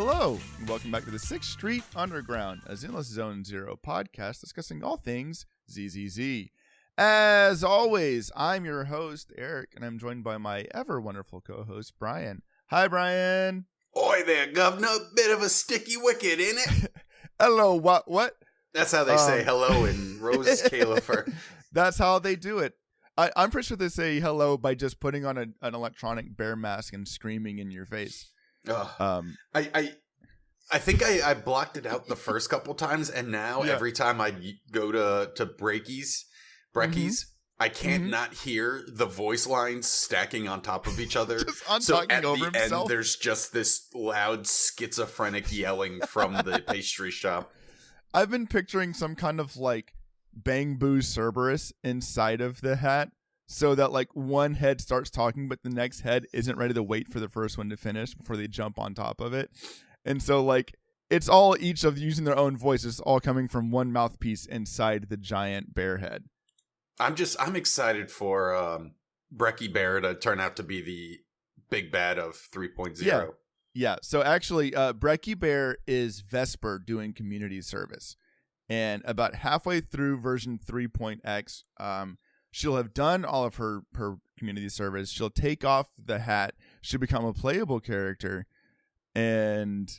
Hello, and welcome back to the 6th Street Underground, a Zenless Zone Zero podcast discussing all things ZZZ. As always, I'm your host, Eric, and I'm joined by my ever-wonderful co-host, Brian. Hi, Brian. Oi there, governor. Bit of a sticky wicket, ain't it? Hello, what? That's how they say hello in Roscaelifer. That's how they do it. I'm pretty sure they say hello by just putting on an electronic bear mask and screaming in your face. I think I blocked it out the first couple times, and now every time I go to Brekkie-Bears, I can't not hear the voice lines stacking on top of each other. So at the end, there's just this loud schizophrenic yelling from the pastry shop. I've been picturing some kind of like Bang-Boo Cerberus inside of the hat, so that like one head starts talking, but the next head isn't ready to wait for the first one to finish before they jump on top of it. And so like it's all each of using their own voices, all coming from one mouthpiece inside the giant bear head. I'm excited for Brekkie-Bear to turn out to be the big bad of 3.0. Yeah. So actually, Brekkie-Bear is Vesper doing community service, and about halfway through version 3.x, she'll have done all of her community service. She'll take off the hat. She'll become a playable character, and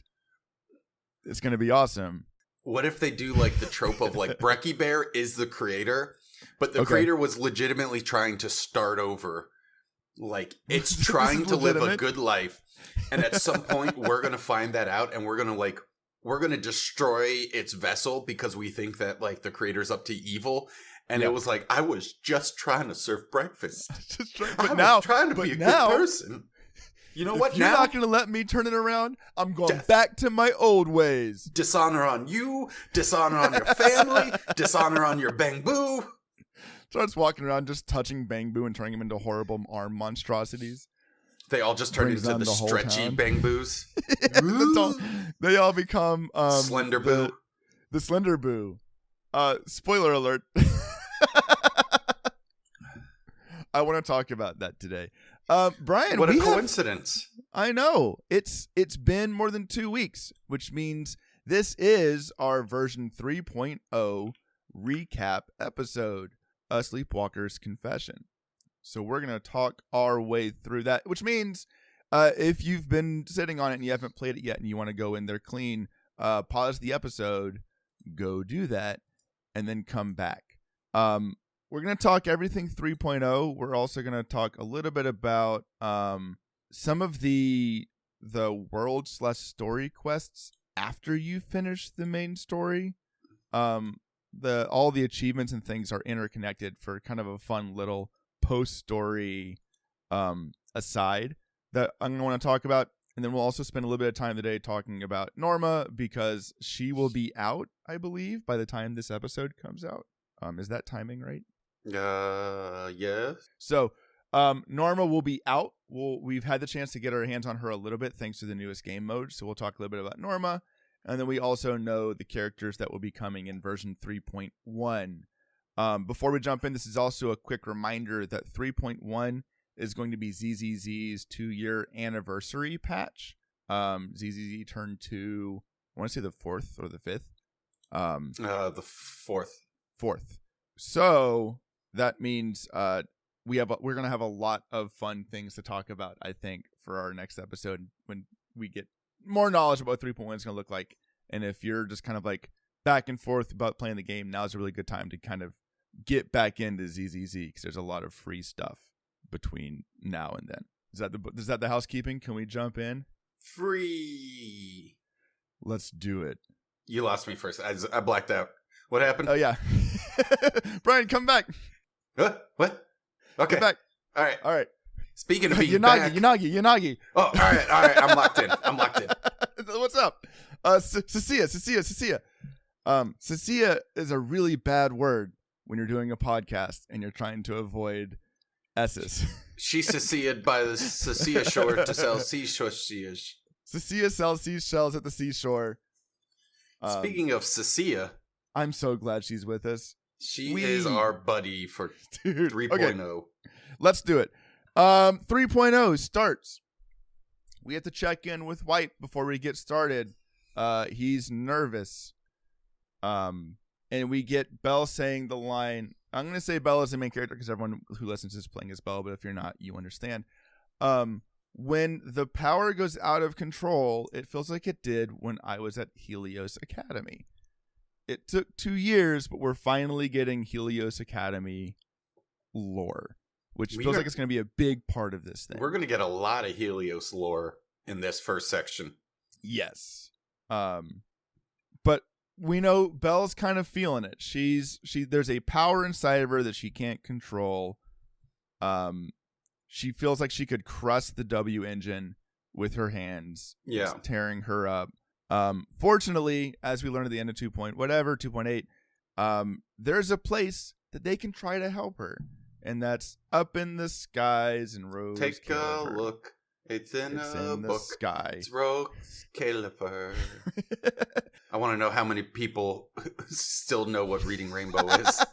it's going to be awesome. What if they do like the trope of like Brekkie-Bear is the creator, but the creator was legitimately trying to start over. Like it's trying to live a good life. And at some point we're going to find that out, and we're going to destroy its vessel because we think that like the creator's up to evil. And it was like, I was just trying to serve breakfast. I was trying to be a good person. You know what? You're not going to let me turn it around. I'm going back to my old ways. Dishonor on you. Dishonor on your family. Dishonor on your Bang-Boo. Starts walking around just touching Bang-Boo and turning him into horrible arm monstrosities. They all just turn into the stretchy Bang-Boos. They all become Slender Boo. The Slender Boo. Spoiler alert. I want to talk about that today. Brian, what a coincidence. I know. It's been more than 2 weeks, which means this is our version 3.0 recap episode, A Sleepwalker's Confession. So we're going to talk our way through that, which means if you've been sitting on it and you haven't played it yet and you want to go in there clean, pause the episode, go do that, and then come back. We're going to talk everything 3.0. We're also going to talk a little bit about some of the world/story quests after you finish the main story. All the achievements and things are interconnected for kind of a fun little post-story aside that I'm going to want to talk about. And then we'll also spend a little bit of time today talking about Norma, because she will be out, I believe, by the time this episode comes out. Is that timing right? Yeah. So Norma will be out. We've had the chance to get our hands on her a little bit thanks to the newest game mode. So we'll talk a little bit about Norma. And then we also know the characters that will be coming in version 3.1. Before we jump in, this is also a quick reminder that 3.1 is going to be ZZZ's 2-year anniversary patch. ZZZ turned to, I want to say the 4th or the 5th. The 4th. So that means we're going to have a lot of fun things to talk about, I think, for our next episode when we get more knowledge about what 3.1 is going to look like. And if you're just kind of like back and forth about playing the game, now's a really good time to kind of get back into ZZZ, because there's a lot of free stuff between now and then. Is that the housekeeping? Can we jump in? Free. Let's do it. You lost me first. I blacked out. What happened? Oh, yeah. Brian, come back. What? Okay. Come back. All right. Speaking of being Yanagi. Oh, all right. I'm locked in. What's up? Cecilia. Cecilia is a really bad word when you're doing a podcast and you're trying to avoid S's. She Cecilia'd by the Cecilia shore to sell seashells. Cecilia sells seashells at the seashore. Speaking of Cecilia, I'm so glad she's with us. She is our buddy for 3.0. Okay. Let's do it. 3.0 starts we have to check in with White before we get started. He's nervous. And we get Belle saying the line. I'm going to say Belle is the main character because everyone who listens is playing as Belle, but if you're not, you understand. When the power goes out of control, it feels like it did when I was at Helios Academy. It took 2 years, but we're finally getting Helios Academy lore, which feels like it's going to be a big part of this thing. We're going to get a lot of Helios lore in this first section. Yes. But we know Belle's kind of feeling it. There's a power inside of her that she can't control. She feels like she could crush the W engine with her hands. Yeah. Tearing her up. Fortunately, as we learned at the end of 2.8, there's a place that they can try to help her. And that's up in the skies in Roscaelifer. Take a look. It's in the book. Sky. It's Roscaelifer. I want to know how many people still know what Reading Rainbow is.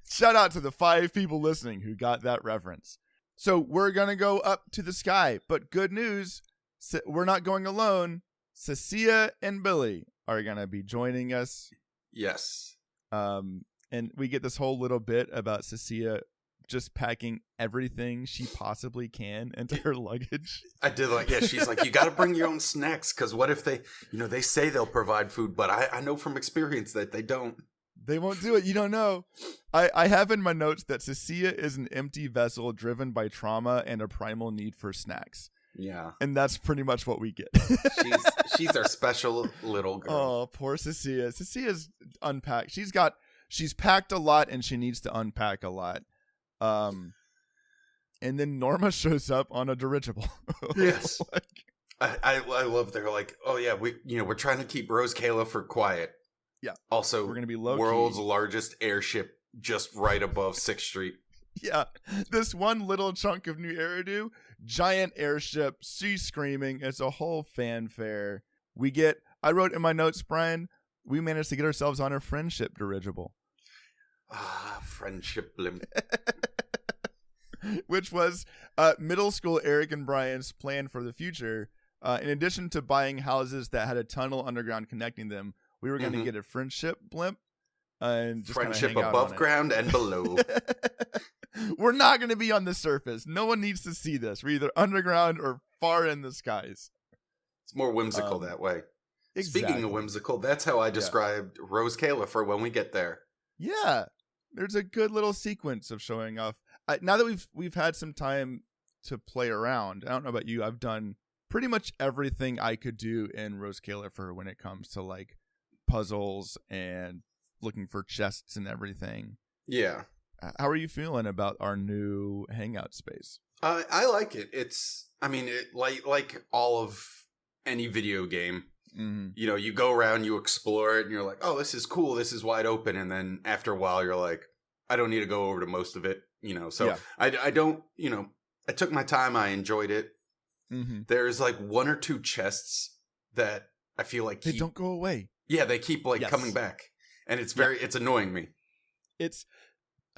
Shout out to the 5 people listening who got that reference. So we're going to go up to the sky. But good news, we're not going alone. Cecilia and Billy are going to be joining us. Yes. And we get this whole little bit about Cecilia just packing everything she possibly can into her luggage. I did she's like, you got to bring your own snacks because what if they say they'll provide food, but I know from experience that they don't. They won't do it. You don't know. I have in my notes that Cecilia is an empty vessel driven by trauma and a primal need for snacks. Yeah. And that's pretty much what we get. She's our special little girl. Oh, poor Cecilia. Cecilia's unpacked. She's packed a lot and she needs to unpack a lot. And then Norma shows up on a dirigible. Yes. I love they're like, oh yeah, we're trying to keep Roscaelifer quiet. Yeah. Also, we're gonna be low-key. World's largest airship just right above 6th Street. Yeah. This one little chunk of New Eridu, giant airship, she's screaming. It's a whole fanfare. I wrote in my notes, Brian, we managed to get ourselves on a friendship dirigible. Friendship blimp. Which was middle school Eric and Brian's plan for the future. In addition to buying houses that had a tunnel underground connecting them, we were going to get a friendship blimp. And just friendship above ground and below. We're not going to be on the surface. No one needs to see this. We're either underground or far in the skies. It's more whimsical that way. Exactly. Speaking of whimsical, that's how I described Roscaelifer when we get there. Yeah. There's a good little sequence of showing off. Now that we've had some time to play around, I don't know about you, I've done pretty much everything I could do in Roscaelifer when it comes to like puzzles and looking for chests and everything. Yeah. How are you feeling about our new hangout space? I like it. Like all of any video game. Mm-hmm. You go around, you explore it, and you're like, oh, this is cool, this is wide open. And then after a while, you're like, I don't need to go over to most of it. So yeah. I don't, I took my time. I enjoyed it. Mm-hmm. There's like 1 or 2 chests that I feel like they don't go away. Yeah, they keep coming back. And it's it's annoying me.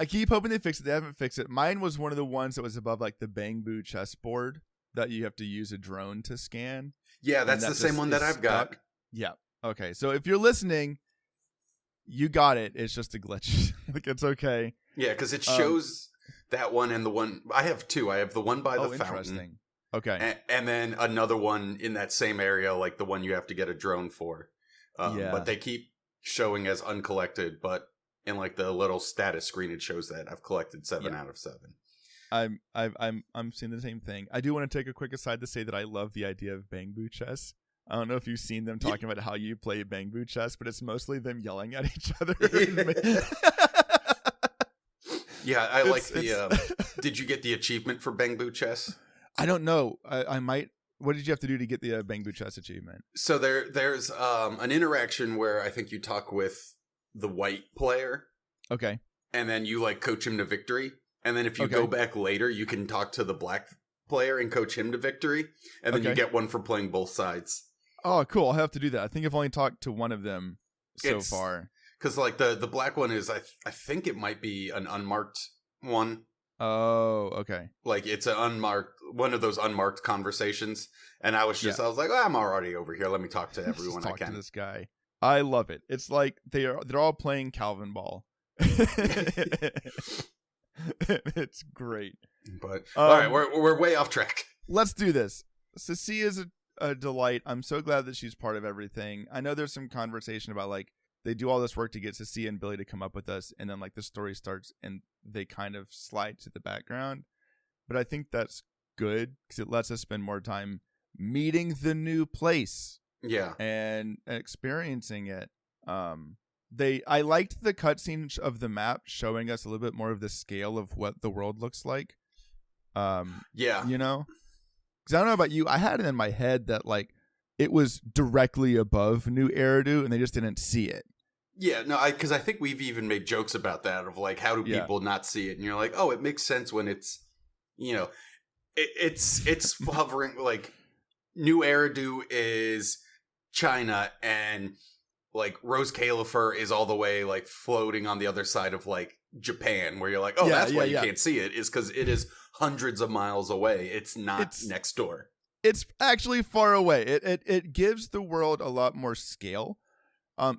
I keep hoping they fix it. They haven't fixed it. Mine was one of the ones that was above like the Bamboo chessboard that you have to use a drone to scan. Yeah, that's the same one that I've got. Yeah. Okay. So if you're listening, you got it. It's just a glitch. Like, it's okay. Yeah, because it shows that one and the one. I have 2. I have the one by the fountain. Interesting. Okay. And then another one in that same area, like the one you have to get a drone for. But they keep showing as uncollected, but in like the little status screen, it shows that I've collected 7 out of 7. I'm seeing the same thing. I do want to take a quick aside to say that I love the idea of Bamboo chess. I don't know if you've seen them talking about how you play Bamboo chess, but it's mostly them yelling at each other. Yeah, I like the. Did you get the achievement for Bamboo chess? I don't know. I might. What did you have to do to get the Bamboo chess achievement? So there's an interaction where I think you talk with the white player. Okay. And then you like coach him to victory. And then if you go back later, you can talk to the black player and coach him to victory. And then you get one for playing both sides. Oh, cool. I'll have to do that. I think I've only talked to one of them so far. Because like the black one is, I think it might be an unmarked one. Oh, okay. Like it's one of those unmarked conversations. And I was I was like, I'm already over here. Let me talk to everyone I can. To this guy. I love it. It's like they're all playing Calvin Ball. It's great. But all right, we're way off track. Let's do this. Ceci is a delight. I'm so glad that she's part of everything. I know there's some conversation about like they do all this work to get Ceci and Billy to come up with us, and then like the story starts and they kind of slide to the background. But I think that's good because it lets us spend more time meeting the new place. Yeah. And experiencing it. I liked the cutscene of the map showing us a little bit more of the scale of what the world looks like. Yeah. You know? Because I don't know about you, I had it in my head that like it was directly above New Eridu and they just didn't see it. Yeah, no, because I think we've even made jokes about that of like, how do people not see it? And you're like, oh, it makes sense when it's, you know, it's hovering like New Eridu is China and like Roscaelifer is all the way like floating on the other side of like Japan, where you're like, oh, that's why you can't see it, is because it is hundreds of miles away. It's not next door. It's actually far away. It gives the world a lot more scale.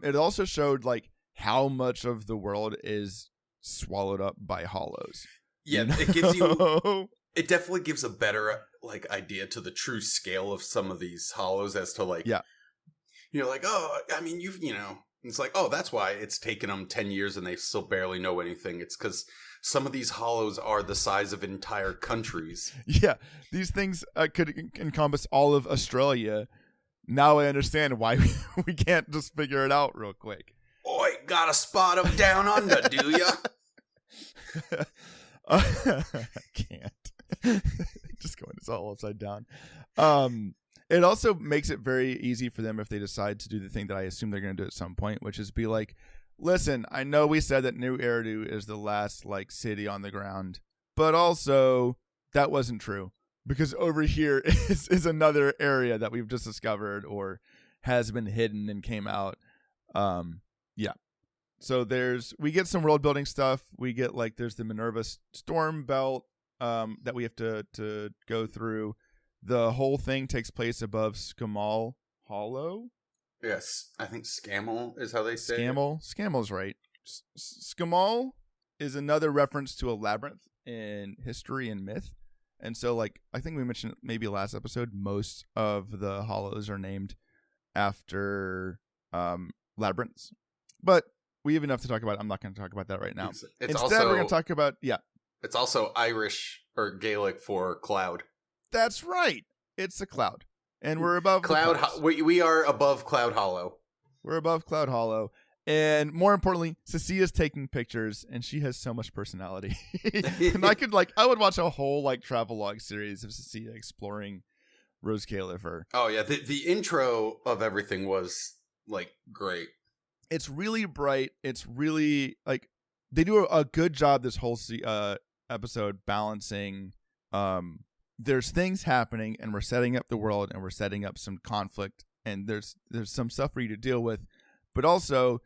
It also showed like how much of the world is swallowed up by hollows. Yeah, you know? It gives you. It definitely gives a better like idea to the true scale of some of these hollows as to like. Yeah. You're like, oh, I mean, it's like, oh, that's why it's taken them 10 years and they still barely know anything. It's because some of these hollows are the size of entire countries. Yeah, these things could encompass all of Australia. Now I understand why we can't just figure it out real quick. Oi, got a spot of down under, do ya? I can't. Just going, it's all upside down. It also makes it very easy for them if they decide to do the thing that I assume they're going to do at some point, which is be like, listen, I know we said that New Eridu is the last like city on the ground, but also that wasn't true because over here is another area that we've just discovered or has been hidden and came out. Yeah. So we get some world building stuff. We get like, there's the Minerva storm belt that we have to go through. The whole thing takes place above Skamal Hollow. Yes, I think Scamal is how they say Scamal. it. Scamal's right. Skamal is another reference to a labyrinth in history and myth. And so, like, I think we mentioned maybe last episode, most of the hollows are named after labyrinths. But we have enough to talk about. I'm not going to talk about that right now. Instead, we're going to talk about, It's also Irish or Gaelic for cloud. That's right. It's a cloud. And we're above Cloud. We are above Cloud Hollow. We're above Cloud Hollow. And more importantly, Cecilia's taking pictures and she has so much personality. And I would watch a whole like travelogue series of Cecilia exploring Roscaelifer. Oh yeah, the intro of everything was like great. It's really bright. It's really like they do a good job this whole episode balancing there's things happening and we're setting up the world and we're setting up some conflict and there's some stuff for you to deal with, but also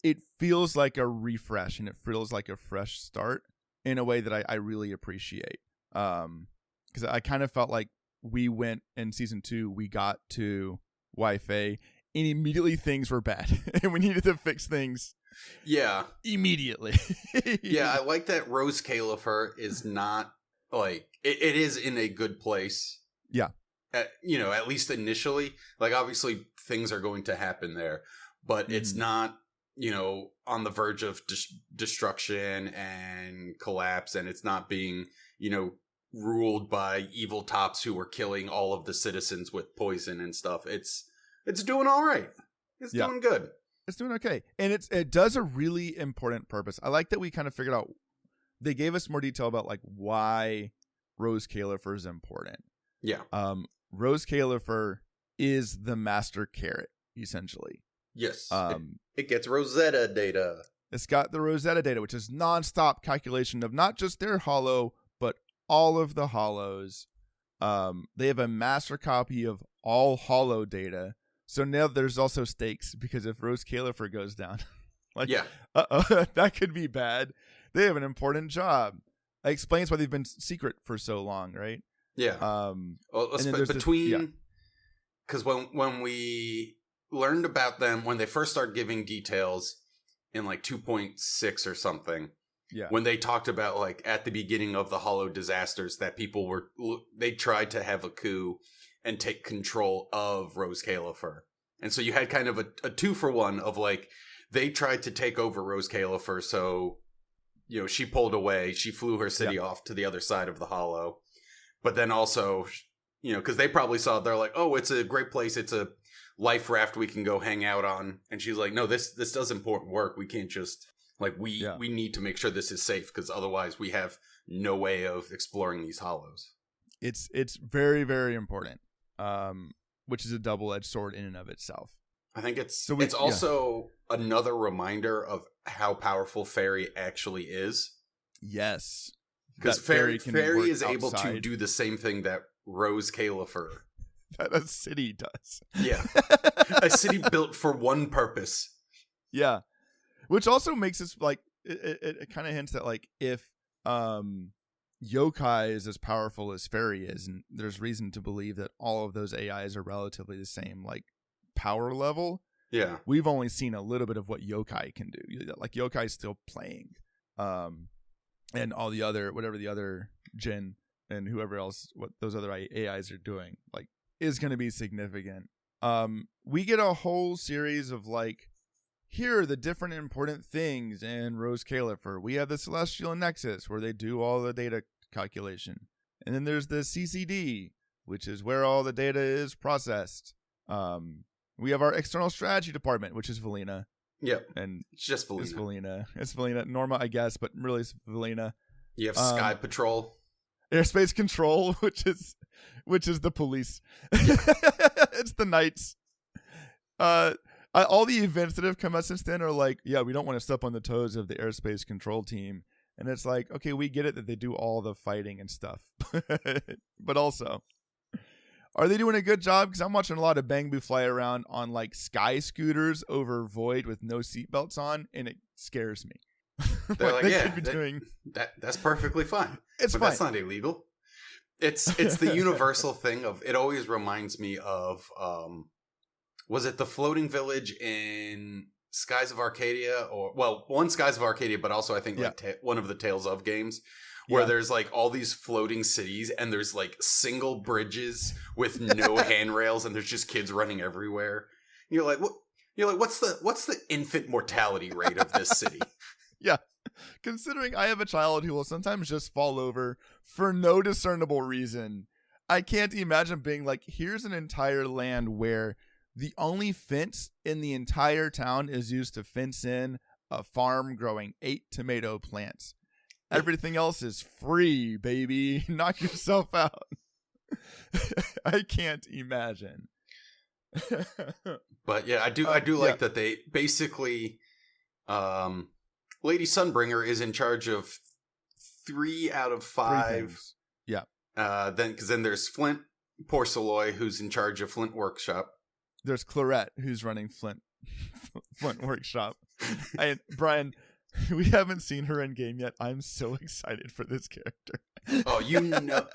it feels like a refresh and it feels like a fresh start in a way that I really appreciate. Because I kind of felt like we went in season 2, we got to Wi-Fi and immediately things were bad and we needed to fix things. Yeah. Immediately. Yeah, I like that Roscaelifer is not like it is in a good place. Yeah. At least initially. Like obviously things are going to happen there, but it's not, on the verge of destruction and collapse, and it's not being, ruled by evil tops who are killing all of the citizens with poison and stuff. It's doing all right. It's doing good. It's doing okay. And it does a really important purpose. I like that we kind of figured out they gave us more detail about like why Roscaelifer is important. Yeah. Roscaelifer is the master carrot, essentially. Yes. It gets Rosetta data. It's got the Rosetta data, which is nonstop calculation of not just their hollow, but all of the hollows. They have a master copy of all hollow data. So now there's also stakes because if Roscaelifer goes down, that could be bad. They have an important job. It explains why they've been secret for so long, right? Yeah. Between, because when we learned about them, when they first started giving details in like 2.6 or something, when they talked about like at the beginning of the Hollow disasters that they tried to have a coup and take control of Roscaelifer. And so you had kind of a 2-for-1 of like, they tried to take over Roscaelifer, so, you know, she pulled away. She flew her city off to the other side of the Hollow. But then also, you know, because they probably saw, they're like, oh, it's a great place. It's a life raft we can go hang out on. And she's like, no, this does important work. We can't just, like, we need to make sure this is safe, because otherwise we have no way of exploring these hollows. It's very, very important, which is a double-edged sword in and of itself. I think it's also another reminder of how powerful Fairy actually is. Yes. Because Fairy is able to do the same thing that Roscaelifer that a city does. Yeah. A city built for one purpose. Yeah. Which also makes us like it kind of hints that like if yokai is as powerful as Fairy is, and there's reason to believe that all of those AIs are relatively the same like power level. Yeah. We've only seen a little bit of what yokai can do. Like yokai is still playing. And all the other, whatever the other Jin and whoever else, what those other AIs are doing, like, is going to be significant. We get a whole series of, like, here are the different important things in Roscaelifer. We have the Celestial Nexus, where they do all the data calculation. And then there's the CCD, which is where all the data is processed. We have our External Strategy Department, which is Valina. Yep. And it's just Valina. It's Valina. Norma, I guess, but really it's Valina. You have Sky Patrol. Airspace Control, which is the police. It's the Knights. All the events that have come out since then are like, yeah, we don't want to step on the toes of the Airspace Control team. And it's like, okay, we get it that they do all the fighting and stuff. But also, are they doing a good job? Because I'm watching a lot of Bangbu fly around on like sky scooters over Void with no seatbelts on, and it scares me. They're like, yeah, that's perfectly fine. But fine. That's not illegal. It's the universal thing of, it always reminds me of, was it the floating village in Skies of Arcadia? One Skies of Arcadia, but also I think like one of the Tales of games, where there's like all these floating cities and there's like single bridges with no handrails and there's just kids running everywhere. And you're like, what? You're like, what's the infant mortality rate of this city? Yeah. Considering I have a child who will sometimes just fall over for no discernible reason, I can't imagine being like, here's an entire land where the only fence in the entire town is used to fence in a farm growing 8 tomato plants. Everything else is free, baby. Knock yourself out. I can't imagine. But yeah, I do like that they basically, Lady Sunbringer is in charge of 3 out of 5. Yeah. Because then there's Flint Porceloy, who's in charge of Flint Workshop. There's Clarette, who's running Flint Workshop. Brian, we haven't seen her in game yet. I'm so excited for this character. Oh, you know,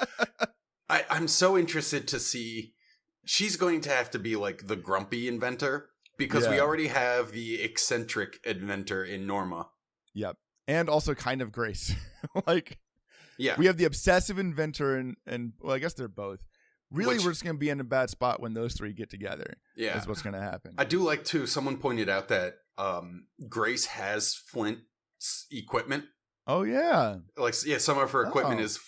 I'm so interested to see. She's going to have to be like the grumpy inventor, because we already have the eccentric inventor in Norma. Yep. And also kind of Grace. Like, yeah, we have the obsessive inventor and well, I guess they're both. Really, we're just going to be in a bad spot when those 3 get together. Yeah. Is what's going to happen. I do like, too, someone pointed out that Grace has Flint's equipment. Oh, yeah. Like, yeah, some of her equipment is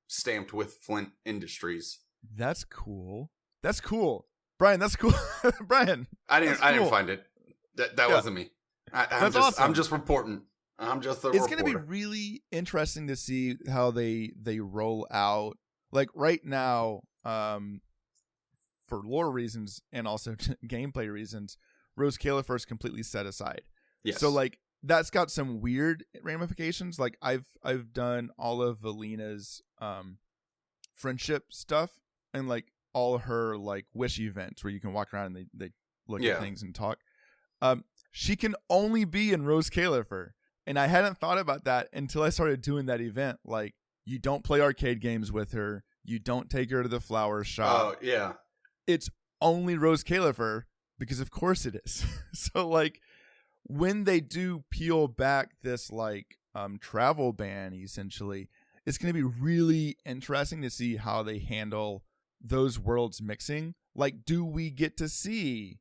stamped with Flint Industries. That's cool. That's cool. Brian, that's cool. Brian. I didn't find it. That wasn't me. I'm just reporting. I'm just the reporter. It's going to be really interesting to see how they roll out. Like right now, for lore reasons and also gameplay reasons, Roscaelifer is completely set aside. Yes. So like that's got some weird ramifications. Like I've done all of Valina's friendship stuff and like all her like wish events where you can walk around and they look at things and talk. She can only be in Roscaelifer. And I hadn't thought about that until I started doing that event. Like, you don't play arcade games with her. You don't take her to the flower shop. Oh, yeah. It's only Roscaelifer, because of course it is. So, like, when they do peel back this, like, travel ban, essentially, it's going to be really interesting to see how they handle those worlds mixing. Like, do we get to see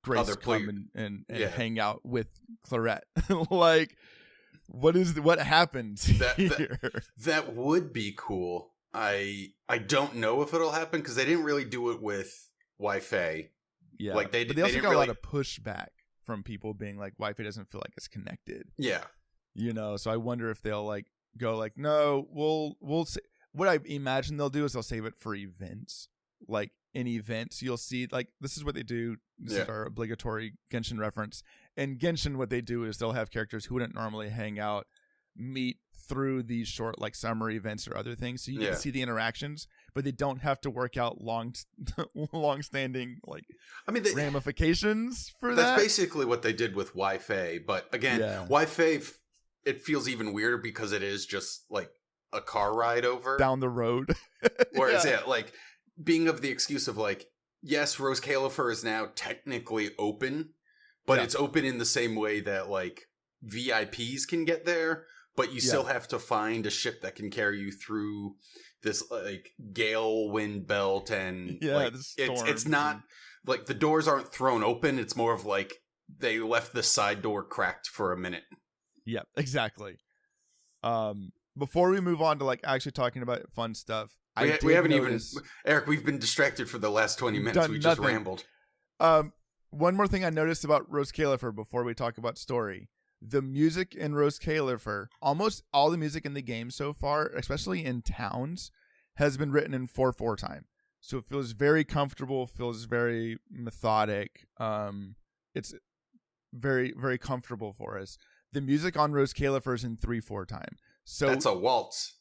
Grace come and hang out with Clarette? Like, what happens here? That would be cool. I don't know if it'll happen because they didn't really do it with Wi-Fi. Yeah, like but they also got a lot of pushback from people being like, Wi-Fi doesn't feel like it's connected. Yeah, so I wonder if they'll like go like, no, we'll say, what I imagine they'll do is they'll save it for events. Like, in events, you'll see, like, this is what they do. This is our obligatory Genshin reference. And Genshin, what they do is they'll have characters who wouldn't normally hang out meet through these short, like, summer events or other things. So you can see the interactions, but they don't have to work out long-standing, like, ramifications for that. That's basically what they did with Wi-Fi. But again, Wi-Fi, it feels even weirder because it is just like a car ride over down the road. Whereas, like, being of the excuse of like, yes, Roscaelifer is now technically open, but it's open in the same way that like VIPs can get there, but you still have to find a ship that can carry you through this like gale wind belt, and like, it's not like the doors aren't thrown open. It's more of like they left the side door cracked for a minute. Yeah, exactly. Before we move on to like actually talking about fun stuff, we haven't even, Eric, we've been distracted for the last 20 minutes. We just rambled. One more thing I noticed about Roscaelifer before we talk about story. The music in Roscaelifer, almost all the music in the game so far, especially in towns, has been written in 4/4 time. So it feels very comfortable, feels very methodic. It's very, very comfortable for us. The music on Roscaelifer is in 3/4 time. So that's a waltz.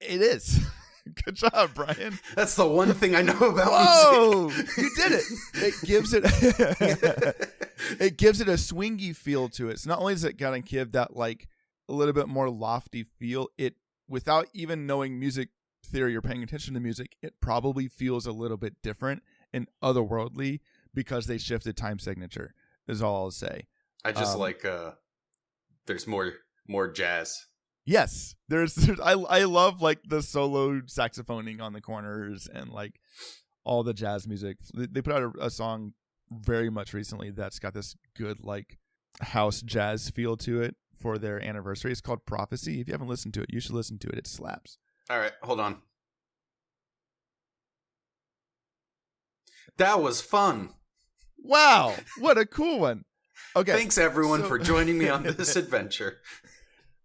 It is. Good job, Brian. That's the one thing I know about music. You did it. It gives it a swingy feel to it. So not only does it kind of give that like a little bit more lofty feel, it without even knowing music theory or paying attention to music, it probably feels a little bit different and otherworldly because they shifted time signature, is all I'll say. I just like there's more jazz. Yes, I love like the solo saxophoning on the corners and like all the jazz music. They put out a song very much recently that's got this good like house jazz feel to it for their anniversary. It's called Prophecy. If you haven't listened to it, you should listen to it. It slaps. All right, hold on. That was fun. Wow, what a cool one. Okay, thanks everyone for joining me on this adventure.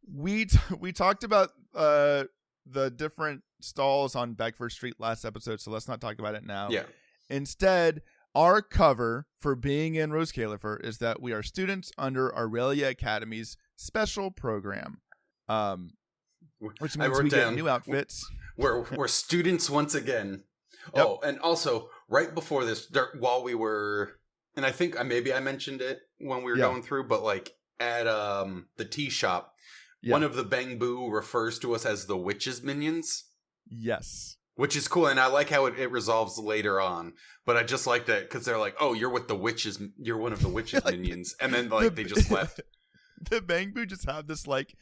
We talked about the different stalls on Beckford Street last episode, so let's not talk about it now. Yeah. Instead, our cover for being in Roscaelifer is that we are students under Aurelia Academy's special program, which means we get new outfits. We're students once again. Yep. Oh, and also right before this, while we were, and I think maybe I mentioned it when we were going through, but like at the tea shop. Yeah. One of the Bang Boo refers to us as the witches minions. Yes. Which is cool, and I like how it resolves later on. But I just like that because they're like, oh, you're with the witches, you're one of the witches minions. And then like they just left. The Bang Boo just have this like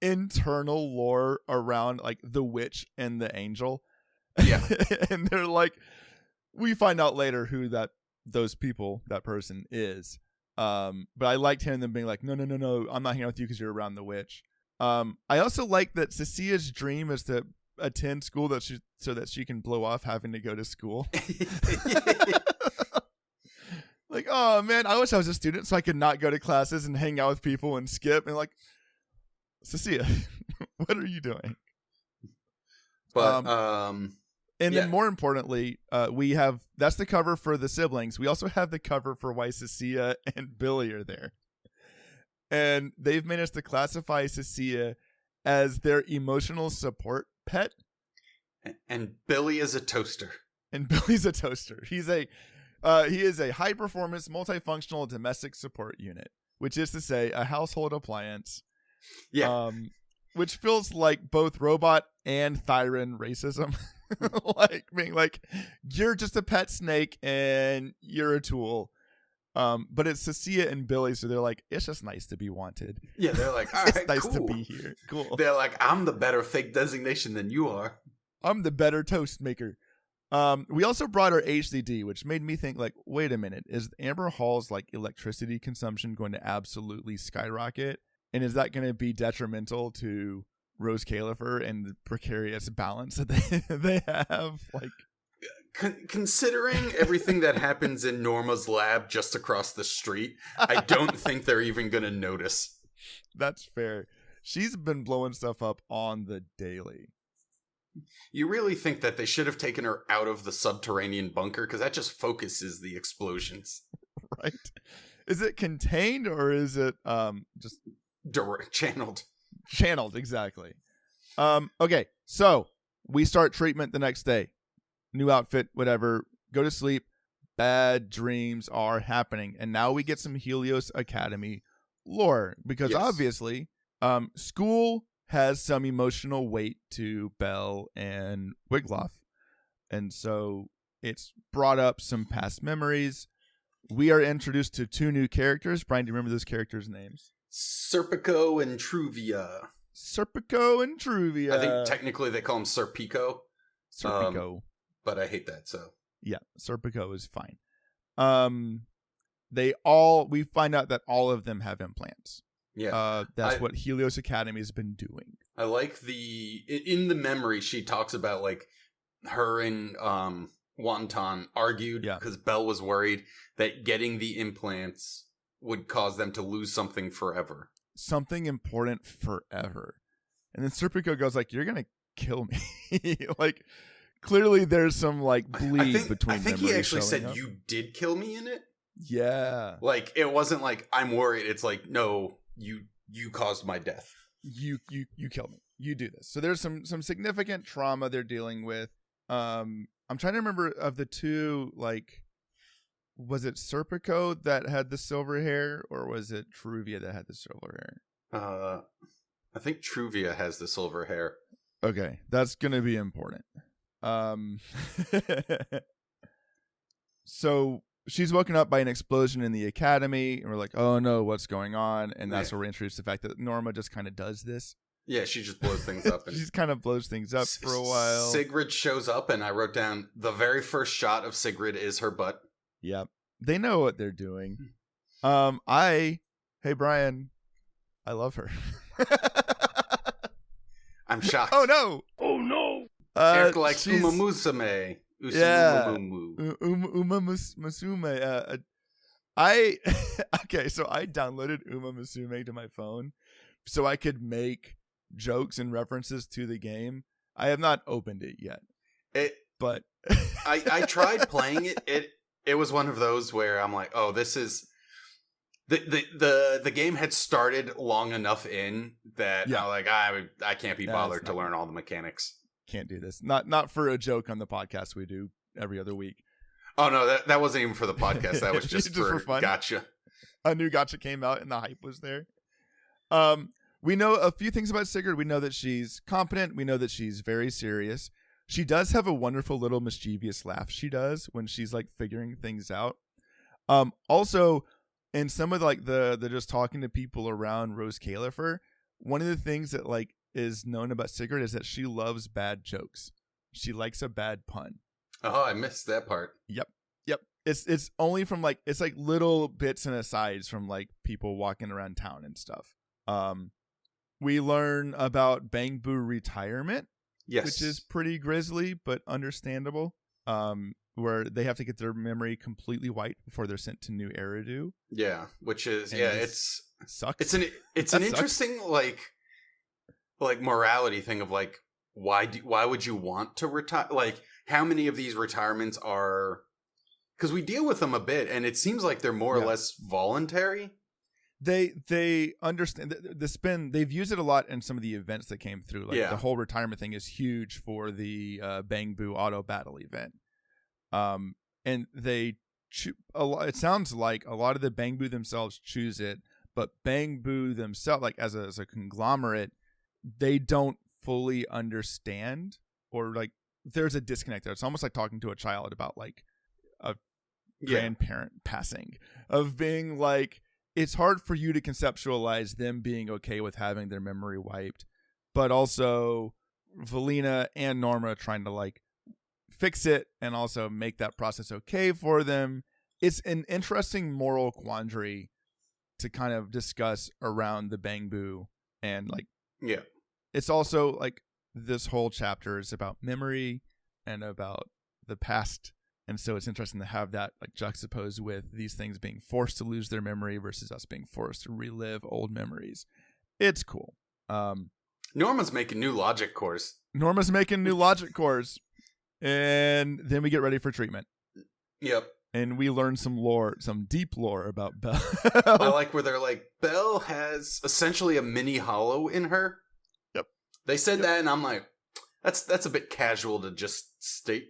internal lore around like the witch and the angel. Yeah. And they're like, we find out later who that person is. But I liked hearing them being like, no, I'm not hanging out with you because you're around the witch. I also like that Cecia's dream is to attend school so that she can blow off having to go to school. Like, oh man, I wish I was a student so I could not go to classes and hang out with people and skip. And like, Cecia, what are you doing? But and then more importantly, that's the cover for the siblings. We also have the cover for why Cecia and Billy are there. And they've managed to classify Cecia as their emotional support pet. And Billy is a toaster. And Billy's a toaster. He is a high performance, multifunctional domestic support unit. which is to say a household appliance. Yeah. Which feels like both robot and Thyran racism. Like being like, you're just a pet snake and you're a tool. But it's Cecilia and Billy, so they're like, it's just nice to be wanted. Yeah, they're like, all right, it's nice cool. to be here. Cool. They're like, I'm the better fake designation than you are. I'm the better toast maker. We also brought our HDD, which made me think, like, wait a minute, is Amber Hall's like electricity consumption going to absolutely skyrocket? And is that going to be detrimental to Roscaelifer and the precarious balance that they have? Like, considering everything that happens in Norma's lab just across the street, I don't think they're even going to notice. That's fair. She's been blowing stuff up on the daily. You really think that they should have taken her out of the subterranean bunker? Because that just focuses the explosions. Right. Is it contained or is it just... direct channeled? Channeled, exactly. Okay, so we start treatment the next day. New outfit, whatever. Go to sleep. Bad dreams are happening. And now we get some Helios Academy lore. Because obviously, school has some emotional weight to Belle and Wiglaf. And so it's brought up some past memories. We are introduced to 2 new characters. Brian, do you remember those characters' names? Serpico and Truvia. Serpico and Truvia. I think technically they call him Serpico. Serpico. But I hate that, so. Yeah, Serpico is fine. We find out that all of them have implants. Yeah. That's what Helios Academy has been doing. I like in the memory, she talks about, like, her and Wonton argued because Belle was worried that getting the implants would cause them to lose something forever. Something important forever. And then Serpico goes like, you're going to kill me. Like, clearly there's some, like, bleed between them. I think he actually said, you did kill me in it? Yeah. Like, it wasn't like, I'm worried. It's like, no, you caused my death. You killed me. You do this. So there's some significant trauma they're dealing with. I'm trying to remember of the 2, like, was it Serpico that had the silver hair, or was it Truvia that had the silver hair? I think Truvia has the silver hair. Okay, that's going to be important. So she's woken up by an explosion in the academy, and we're like, oh no, what's going on? And that's where we introduce the fact that Norma just kind of does this. Yeah, she just blows things up. And she just kind of blows things up for a while. Sigrid shows up, and I wrote down the very first shot of Sigrid is her butt. Yep. They know what they're doing. Hey Brian, I love her. I'm shocked. Oh no! Eric likes Uma Musume. Uma Musume. Okay, so I downloaded Uma Musume to my phone so I could make jokes and references to the game. I have not opened it yet. But I tried playing it. It was one of those where I'm like, oh, this is the game had started long enough in that I'm like, I can't be bothered to learn all the mechanics. Can't do this. Not for a joke on the podcast we do every other week. Oh no, that wasn't even for the podcast. That was just for fun. Gotcha. A new gotcha came out and the hype was there. We know a few things about Sigrid. We know that she's competent. We know that she's very serious. She does have a wonderful little mischievous laugh she does when she's like figuring things out. Also, in some of like the just talking to people around Roscaelifer, one of the things that like is known about Sigrid is that she loves bad jokes. She likes a bad pun. Oh, I missed that part. Yep. It's only from like it's like little bits and asides from like people walking around town and stuff. We learn about Bang Boo retirement. Yes. Which is pretty grisly, but understandable. Where they have to get their memory completely wiped before they're sent to New Eridu. Yeah, which is it sucks. It's an interesting like morality thing of like why would you want to retire? Like how many of these retirements are? Because we deal with them a bit, and it seems like they're more or less voluntary. They understand the spin. They've used it a lot in some of the events that came through. Like the whole retirement thing is huge for the Bang Boo auto battle event. And they it sounds like a lot of the Bang Boo themselves choose it, but Bangbu themselves, like as a conglomerate, they don't fully understand, or like there's a disconnect there. It's almost like talking to a child about like a grandparent passing, of being like, it's hard for you to conceptualize them being okay with having their memory wiped, but also Valina and Norma trying to like fix it and also make that process okay for them. It's an interesting moral quandary to kind of discuss around the Bangbu, and like, it's also like this whole chapter is about memory and about the past. And so it's interesting to have that like juxtaposed with these things being forced to lose their memory versus us being forced to relive old memories. It's cool. Norma's making new logic cores. And then we get ready for treatment. Yep. And we learn some lore, some deep lore about Belle. I like where they're like, Belle has essentially a mini hollow in her. Yep. They said that, and I'm like, that's a bit casual to just state.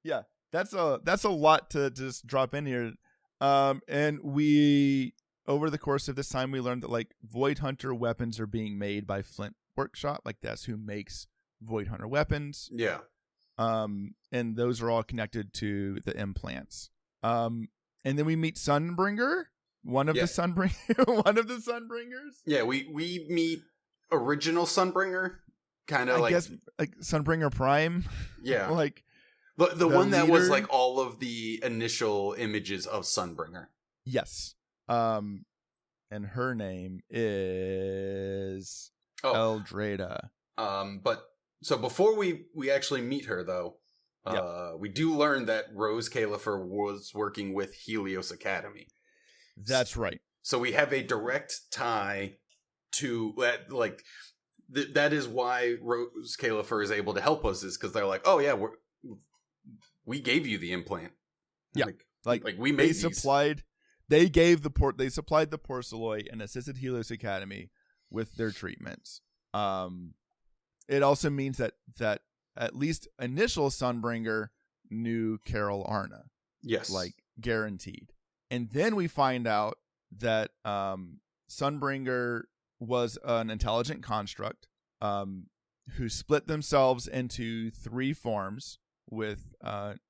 Yeah, that's a lot to just drop in here. And we, over the course of this time, we learned that like Void Hunter weapons are being made by Flint Workshop. Like that's who makes Void Hunter weapons. Yeah. And those are all connected to the implants. And then we meet Sunbringer, one of the Sunbringers. Yeah, we meet original Sunbringer, kind of like, I guess like Sunbringer Prime. Yeah, like the one that was like all of the initial images of Sunbringer. Yes. And her name is Eldrada. But so before we actually meet her, though, we do learn that Roscaelifer was working with Helios Academy. That's right. So we have a direct tie to that. Like that is why Roscaelifer is able to help us, is because they're like, oh yeah, we gave you the implant. Yeah, like we made they supplied. They gave they supplied the porcelloi and assisted Helios Academy with their treatments. It also means that at least initial Sunbringer knew Carol Arna. Yes. Like guaranteed. And then we find out that Sunbringer was an intelligent construct who split themselves into 3 forms with Dracena,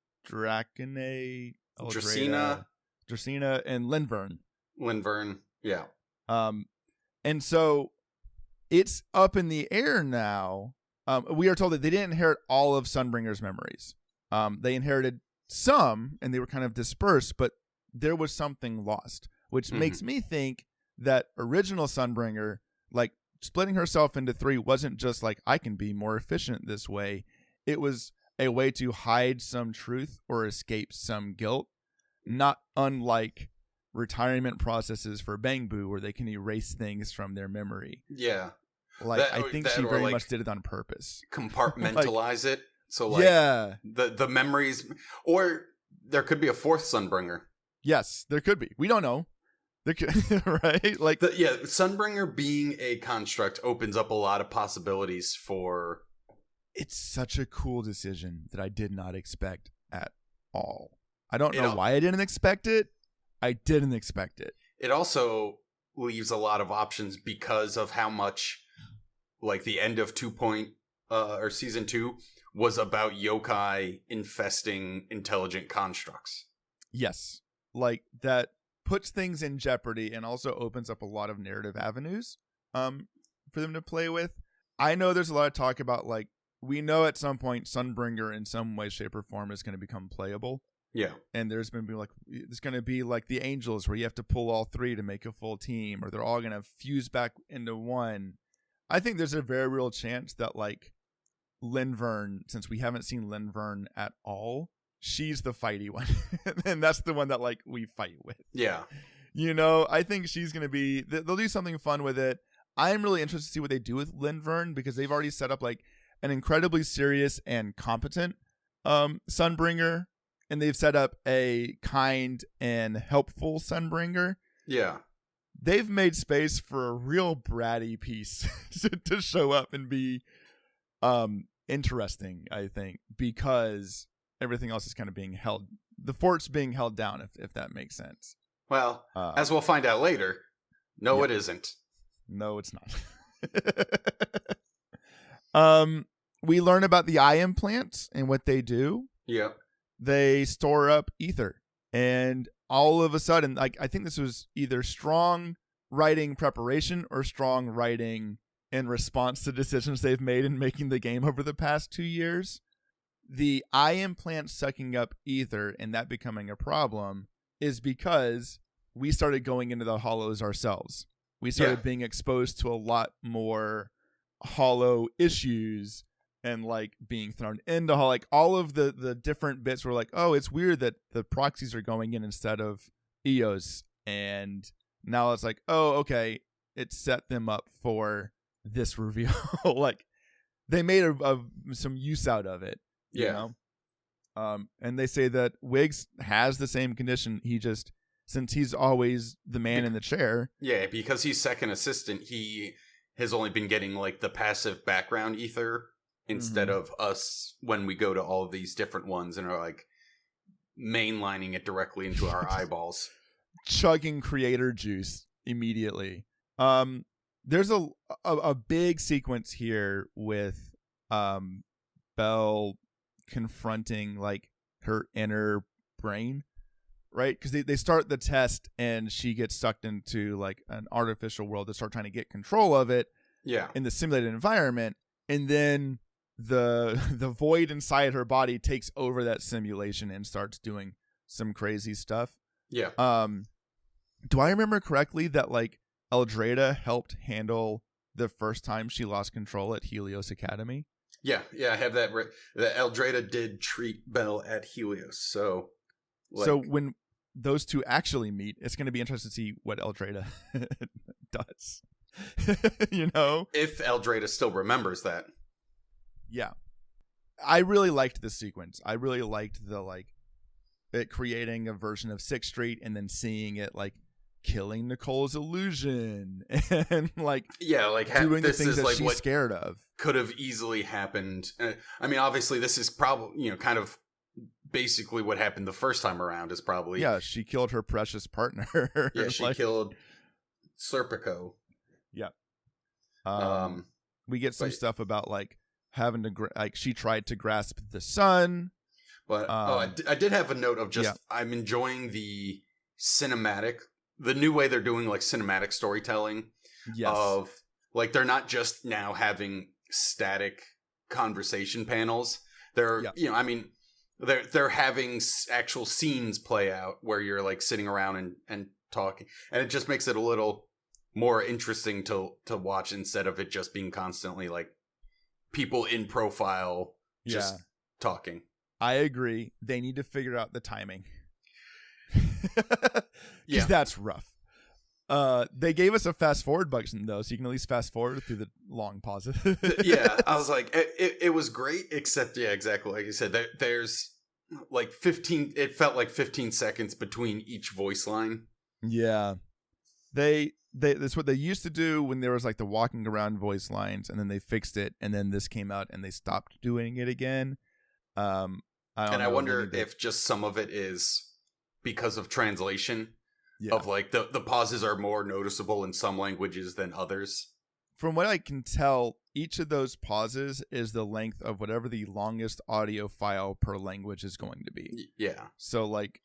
Dracena, and Linvern. Yeah. And so it's up in the air now. We are told that they didn't inherit all of Sunbringer's memories. They inherited some, and they were kind of dispersed, but there was something lost, which makes me think that original Sunbringer, like splitting herself into 3, wasn't just like, I can be more efficient this way. It was a way to hide some truth or escape some guilt, not unlike retirement processes for Bangbu, where they can erase things from their memory. Yeah. Like, I think she very much did it on purpose. Compartmentalize it. So, like, the memories, or there could be a 4th Sunbringer. Yes, there could be. We don't know. There could, right? Like, Sunbringer being a construct opens up a lot of possibilities for. It's such a cool decision that I did not expect at all. I don't know why I didn't expect it. I didn't expect it. It also leaves a lot of options because of how much, like, the end of season 2 was about yokai infesting intelligent constructs. Yes. Like, that puts things in jeopardy and also opens up a lot of narrative avenues for them to play with. I know there's a lot of talk about, like, we know at some point Sunbringer in some way, shape, or form is going to become playable. Yeah. And there's going to be like the Angels, where you have to pull all 3 to make a full team, or they're all going to fuse back into one. I think there's a very real chance that, like, Linvern, since we haven't seen Linvern at all, she's the fighty one. And that's the one that, like, we fight with. Yeah. You know, I think she's going to be, they'll do something fun with it. I'm really interested to see what they do with Linvern, because they've already set up, like, an incredibly serious and competent Sunbringer, and they've set up a kind and helpful Sunbringer. Yeah. They've made space for a real bratty piece to show up and be interesting, I think, because everything else is kind of being held, the fort's being held down, if that makes sense. Well, as we'll find out later. No, it isn't. No, it's not. We learn about the eye implants and what they do. Yeah. They store up ether. And all of a sudden, like, I think this was either strong writing preparation or strong writing in response to decisions they've made in making the game over the past 2 years. The eye implant sucking up ether and that becoming a problem is because we started going into the hollows ourselves. We started being exposed to a lot more hollow issues and like being thrown into like all of the different bits were like, oh, it's weird that the proxies are going in instead of EOS. And now it's like, oh, okay, it set them up for this reveal. Like they made some use out of it. You know? And they say that Wiggs has the same condition. He just, since he's always the man in the chair. Yeah, because he's second assistant, he has only been getting like the passive background ether instead of us when we go to all of these different ones and are like mainlining it directly into our eyeballs. Chugging creator juice immediately. There's a big sequence here with Belle confronting like her inner brain, right? Because they start the test and she gets sucked into like an artificial world to start trying to get control of it in the simulated environment, and then the void inside her body takes over that simulation and starts doing some crazy stuff. Do I remember correctly that like Eldrada helped handle the first time she lost control at Helios Academy? Yeah, I have that. The Eldrada did treat Belle at Helios, so when those two actually meet, it's going to be interesting to see what Eldrada does. You know, if Eldrada still remembers that. Yeah, I really liked this sequence. I really liked the like it creating a version of 6th Street and then seeing it like killing Nicole's illusion and like doing the things that she's scared of. Could have easily happened. I mean, obviously, this is probably kind of basically what happened the first time around. Is probably she killed her precious partner. She killed Serpico. Yeah. We get some stuff about like having to like she tried to grasp the sun. But I did have a note of just I'm enjoying the cinematic, the new way they're doing like cinematic storytelling. Of like they're not just now having static conversation panels. They're I mean they're having actual scenes play out where you're like sitting around and talking, and it just makes it a little more interesting to watch instead of it just being constantly like people in profile just talking. I agree. They need to figure out the timing. Because that's rough. They gave us a fast forward button though, so you can at least fast forward through the long pauses. I was like, it was great, except exactly like you said. There's like 15. It felt like 15 seconds between each voice line. Yeah, that's what they used to do when there was like the walking around voice lines, and then they fixed it, and then this came out and they stopped doing it again. I wonder if just some of it is because of translation. Of like the pauses are more noticeable in some languages than others. From what I can tell, each of those pauses is the length of whatever the longest audio file per language is going to be. Yeah. So like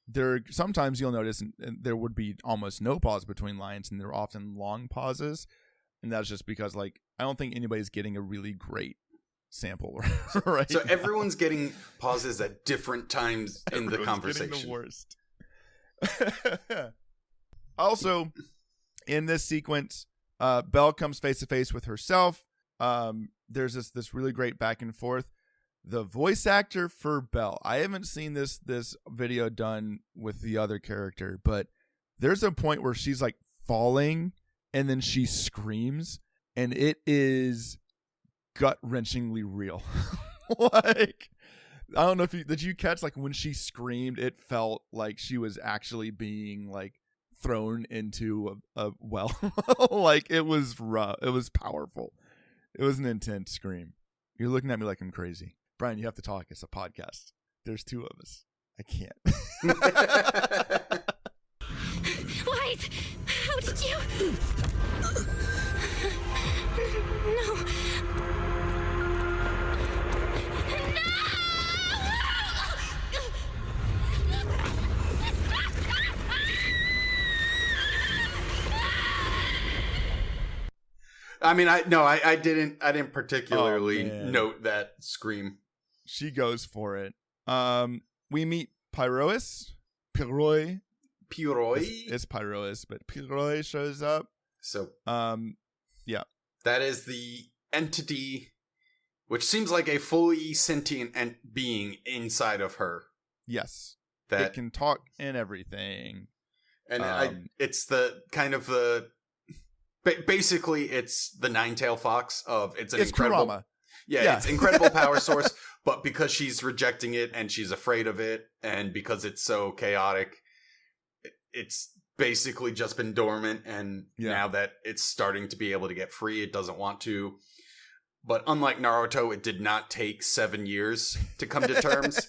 sometimes you'll notice and there would be almost no pause between lines, and there are often long pauses, and that's just because like I don't think anybody's getting a really great sample right. So everyone's getting pauses at different times in the conversation. Getting the worst. Also, in this sequence, Belle comes face to face with herself. There's this really great back and forth. The voice actor for Belle, I haven't seen this video done with the other character, but there's a point where she's like falling and then she screams, and it is gut-wrenchingly real. Like, I don't know if did you catch like when she screamed, it felt like she was actually being like thrown into a well. Like it was rough. It was powerful. It was an intense scream. You're looking at me like I'm crazy. Brian, you have to talk. It's a podcast. There's 2 of us. I can't. Wait, how did you... I mean, I didn't particularly note that scream. She goes for it. We meet Pyrois. Pyrois. It's Pyrois, but Pyrois shows up. So, yeah. That is the entity, which seems like a fully sentient being inside of her. Yes. That it can talk and everything. And it's the kind of the... Basically, it's the nine-tailed fox of... It's incredible... Kurama. Yeah, it's incredible power source, but because she's rejecting it and she's afraid of it, and because it's so chaotic, it's basically just been dormant, and now that it's starting to be able to get free, it doesn't want to. But unlike Naruto, it did not take 7 years to come to terms.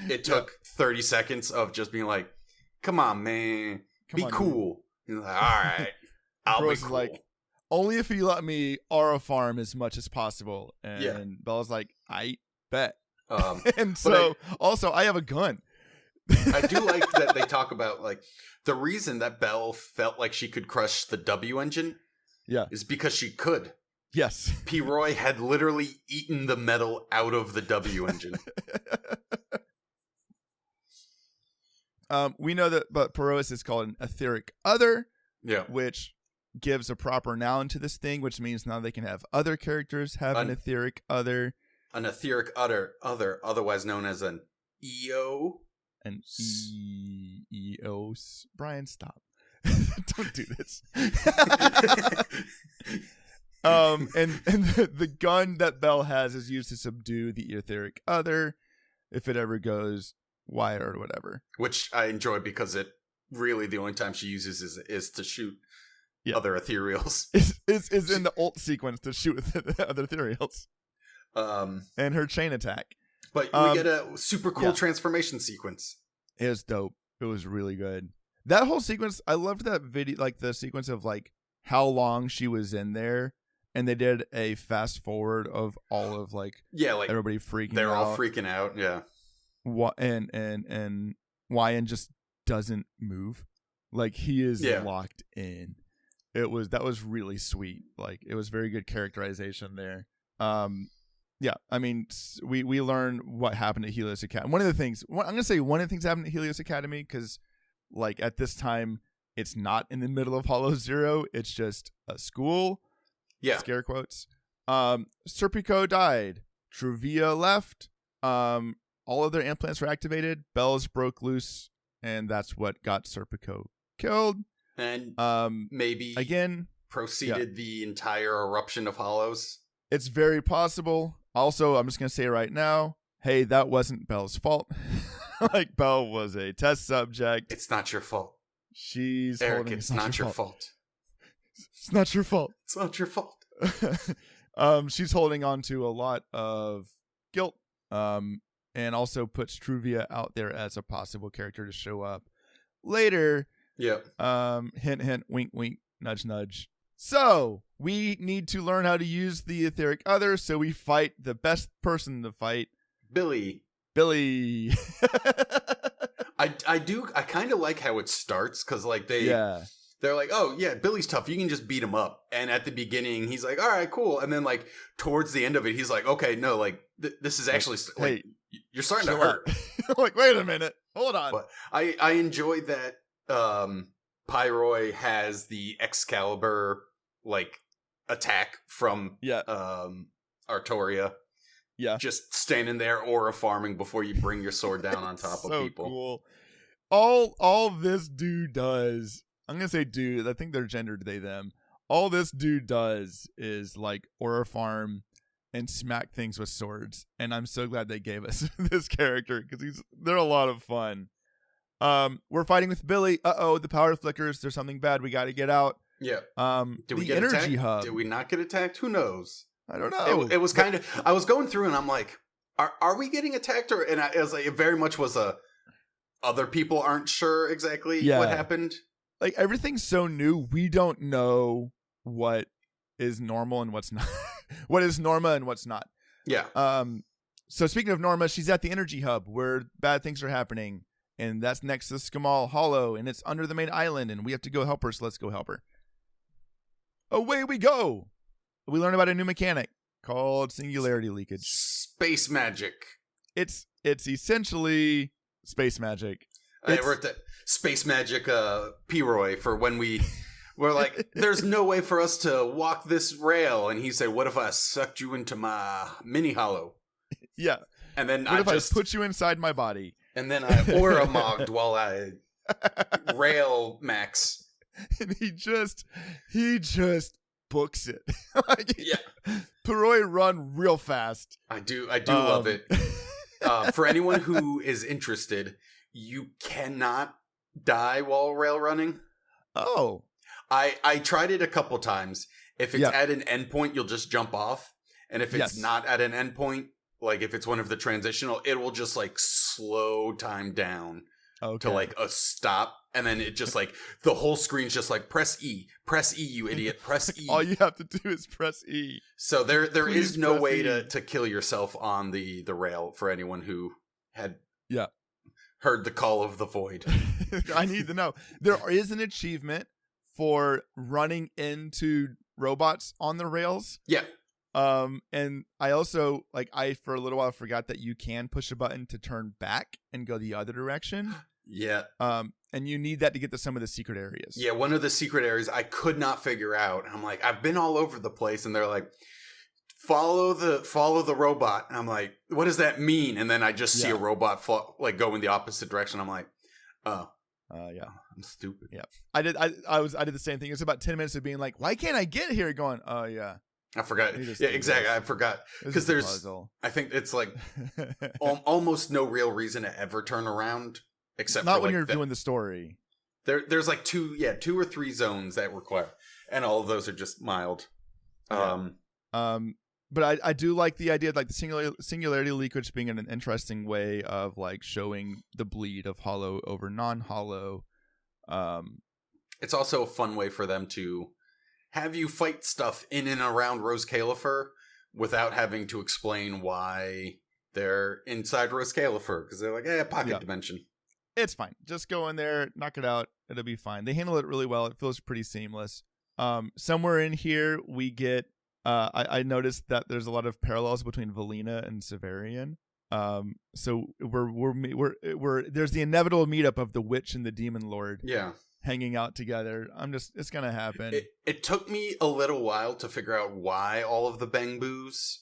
It took 30 seconds of just being like, come on, man, be cool. Like, all right, I'll be cool. Like, only if you let me aura farm as much as possible. And Bella's like, I bet. And so, also, I have a gun. I do like that they talk about, like, the reason that Belle felt like she could crush the W engine is because she could. Yes. Pyrois had literally eaten the metal out of the W engine. We know that, but Pyrois is called an etheric other, yeah, which gives a proper noun to this thing, which means now they can have other characters have an etheric other. An etheric other, otherwise known as an EO. An EO. Brian, stop. Don't do this. And the gun that Belle has is used to subdue the etheric other if it ever goes wire or whatever. Which I enjoy because it really the only time she uses is to shoot other ethereals. Is in the ult sequence to shoot with the other ethereals. And her chain attack. But we get a super cool transformation sequence. It was dope. It was really good. That whole sequence, I loved that video, like the sequence of like how long she was in there. And they did a fast forward of all of like everybody freaking out. They're all freaking out, yeah. And Wyan just doesn't move. Like he is locked in. That was really sweet. Like it was very good characterization there. Yeah, I mean, we learn what happened at Helios Academy. One of the things happened at Helios Academy because, like, at this time, it's not in the middle of Hollow Zero. It's just a school. Yeah. Scare quotes. Serpico died. Truvia left. All of their implants were activated. Bells broke loose, and that's what got Serpico killed. And maybe again proceeded the entire eruption of Hollows. It's very possible. Also, I'm just going to say right now, hey, that wasn't Belle's fault. Like, Belle was a test subject. It's not your fault. She's Eric, holding... it's not your fault. It's not your fault. It's not your fault. She's holding on to a lot of guilt, and also puts Truvia out there as a possible character to show up later. Yeah. Hint, hint, wink, wink, nudge, nudge. So, we need to learn how to use the etheric other, so we fight the best person to fight. Billy. I kind of like how it starts, because, like, they're like, oh, yeah, Billy's tough. You can just beat him up. And at the beginning, he's like, all right, cool. And then, like, towards the end of it, he's like, okay, no, like, this is actually, like, you're starting to hurt. Like, wait a minute. Hold on. But I enjoy that Pyrois has the Excalibur, like, attack from Artoria. Yeah. Just standing there aura farming before you bring your sword down on top of people. Cool. All this dude does, I'm going to say dude, I think they're gendered they, them. All this dude does is, like, aura farm and smack things with swords. And I'm so glad they gave us this character, because they're a lot of fun. We're fighting with Billy. The power flickers. There's something bad. We got to get out. Yeah. Did we get energy attacked? hub? Did we not get attacked? Who knows? I don't know. It was kind of. I was going through and I'm like, are we getting attacked? It was like, it very much was other people aren't sure exactly what happened. Like, everything's so new. We don't know what is normal and what's not. What is Norma and what's not. Yeah. So speaking of Norma, she's at the energy hub where bad things are happening. And that's next to the Skamal Hollow, and it's under the main island, and we have to go help her, so let's go help her. Away we go! we learn about a new mechanic called singularity leakage. Space magic. It's essentially space magic. I wrote that space magic Pyrois for when we're like, there's no way for us to walk this rail. And he said, what if I sucked you into my mini hollow? Yeah. And then what if I put you inside my body? And then I aura mogged while I rail max. And he just books it. Yeah. Pyrois run real fast. I do love it. For anyone who is interested, you cannot die while rail running. Oh. I tried it a couple times. If it's at an endpoint, you'll just jump off. And if it's not at an endpoint, like if it's one of the transitional, it will just like slow time down to like a stop. And then it just like the whole screen's just like press E, you idiot, press E. All you have to do is press E. So there is no way to kill yourself on the rail for anyone who had heard the call of the void. I need to know. There is an achievement for running into robots on the rails. Yeah. And I also for a little while forgot that you can push a button to turn back and go the other direction. Yeah. And you need that to get to some of the secret areas. Yeah, one of the secret areas I could not figure out. I'm like, I've been all over the place, and they're like, follow the robot. And I'm like, what does that mean? And then I just see a robot go in the opposite direction. I'm like, oh. Yeah, I'm stupid. Yeah, I did the same thing. It's about 10 minutes of being like, why can't I get here? Going, oh yeah, I forgot. Yeah, exactly. I forgot because there's. I think it's like almost no real reason to ever turn around except not for when you're doing the story. There's like two or three zones that require, and all of those are just mild. But I do like the idea of like the singularity leakage being an interesting way of like showing the bleed of hollow over non-hollow. It's also a fun way for them to have you fight stuff in and around Roscaelifer without having to explain why they're inside Roscaelifer, because they're like, pocket dimension. It's fine. Just go in there, knock it out. It'll be fine. They handle it really well. It feels pretty seamless. Somewhere in here we get. I noticed that there's a lot of parallels between Valina and Severian. So we're there's the inevitable meetup of the witch and the demon lord. Yeah. Hanging out together. It's gonna happen. It took me a little while to figure out why all of the Bangboos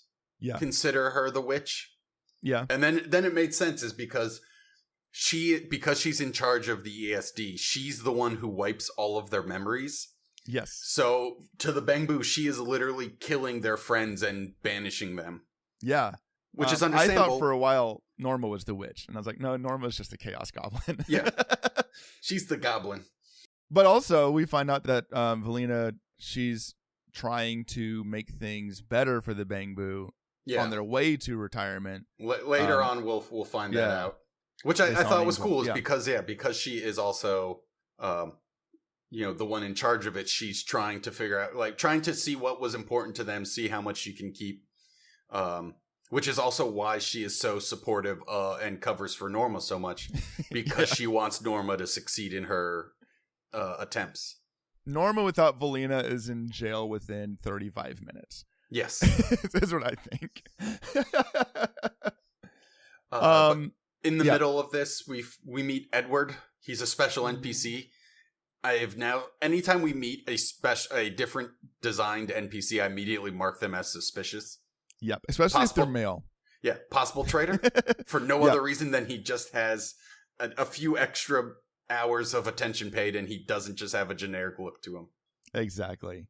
consider her the witch. Yeah. And then it made sense is because she's in charge of the ESD. She's the one who wipes all of their memories. Yes. So to the Bangboo, she is literally killing their friends and banishing them. Yeah. Which is understandable. I thought for a while Norma was the witch. And I was like, no, Norma's just a chaos goblin. Yeah. She's the goblin. But also we find out that Valina, she's trying to make things better for the Bangboo on their way to retirement. Later on, we'll find that out. Which I thought was cool is because she is also... the one in charge of it, she's trying to figure out, trying to see what was important to them, see how much she can keep, which is also why she is so supportive and covers for Norma so much, because she wants Norma to succeed in her attempts. Norma without Valina is in jail within 35 minutes. Yes. That's what I think. In the middle of this, we meet Edward. He's a special NPC. Anytime we meet a different designed NPC, I immediately mark them as suspicious. Yep, especially if they're male. Yeah, possible traitor for no other reason than he just has a few extra hours of attention paid, and he doesn't just have a generic look to him. Exactly.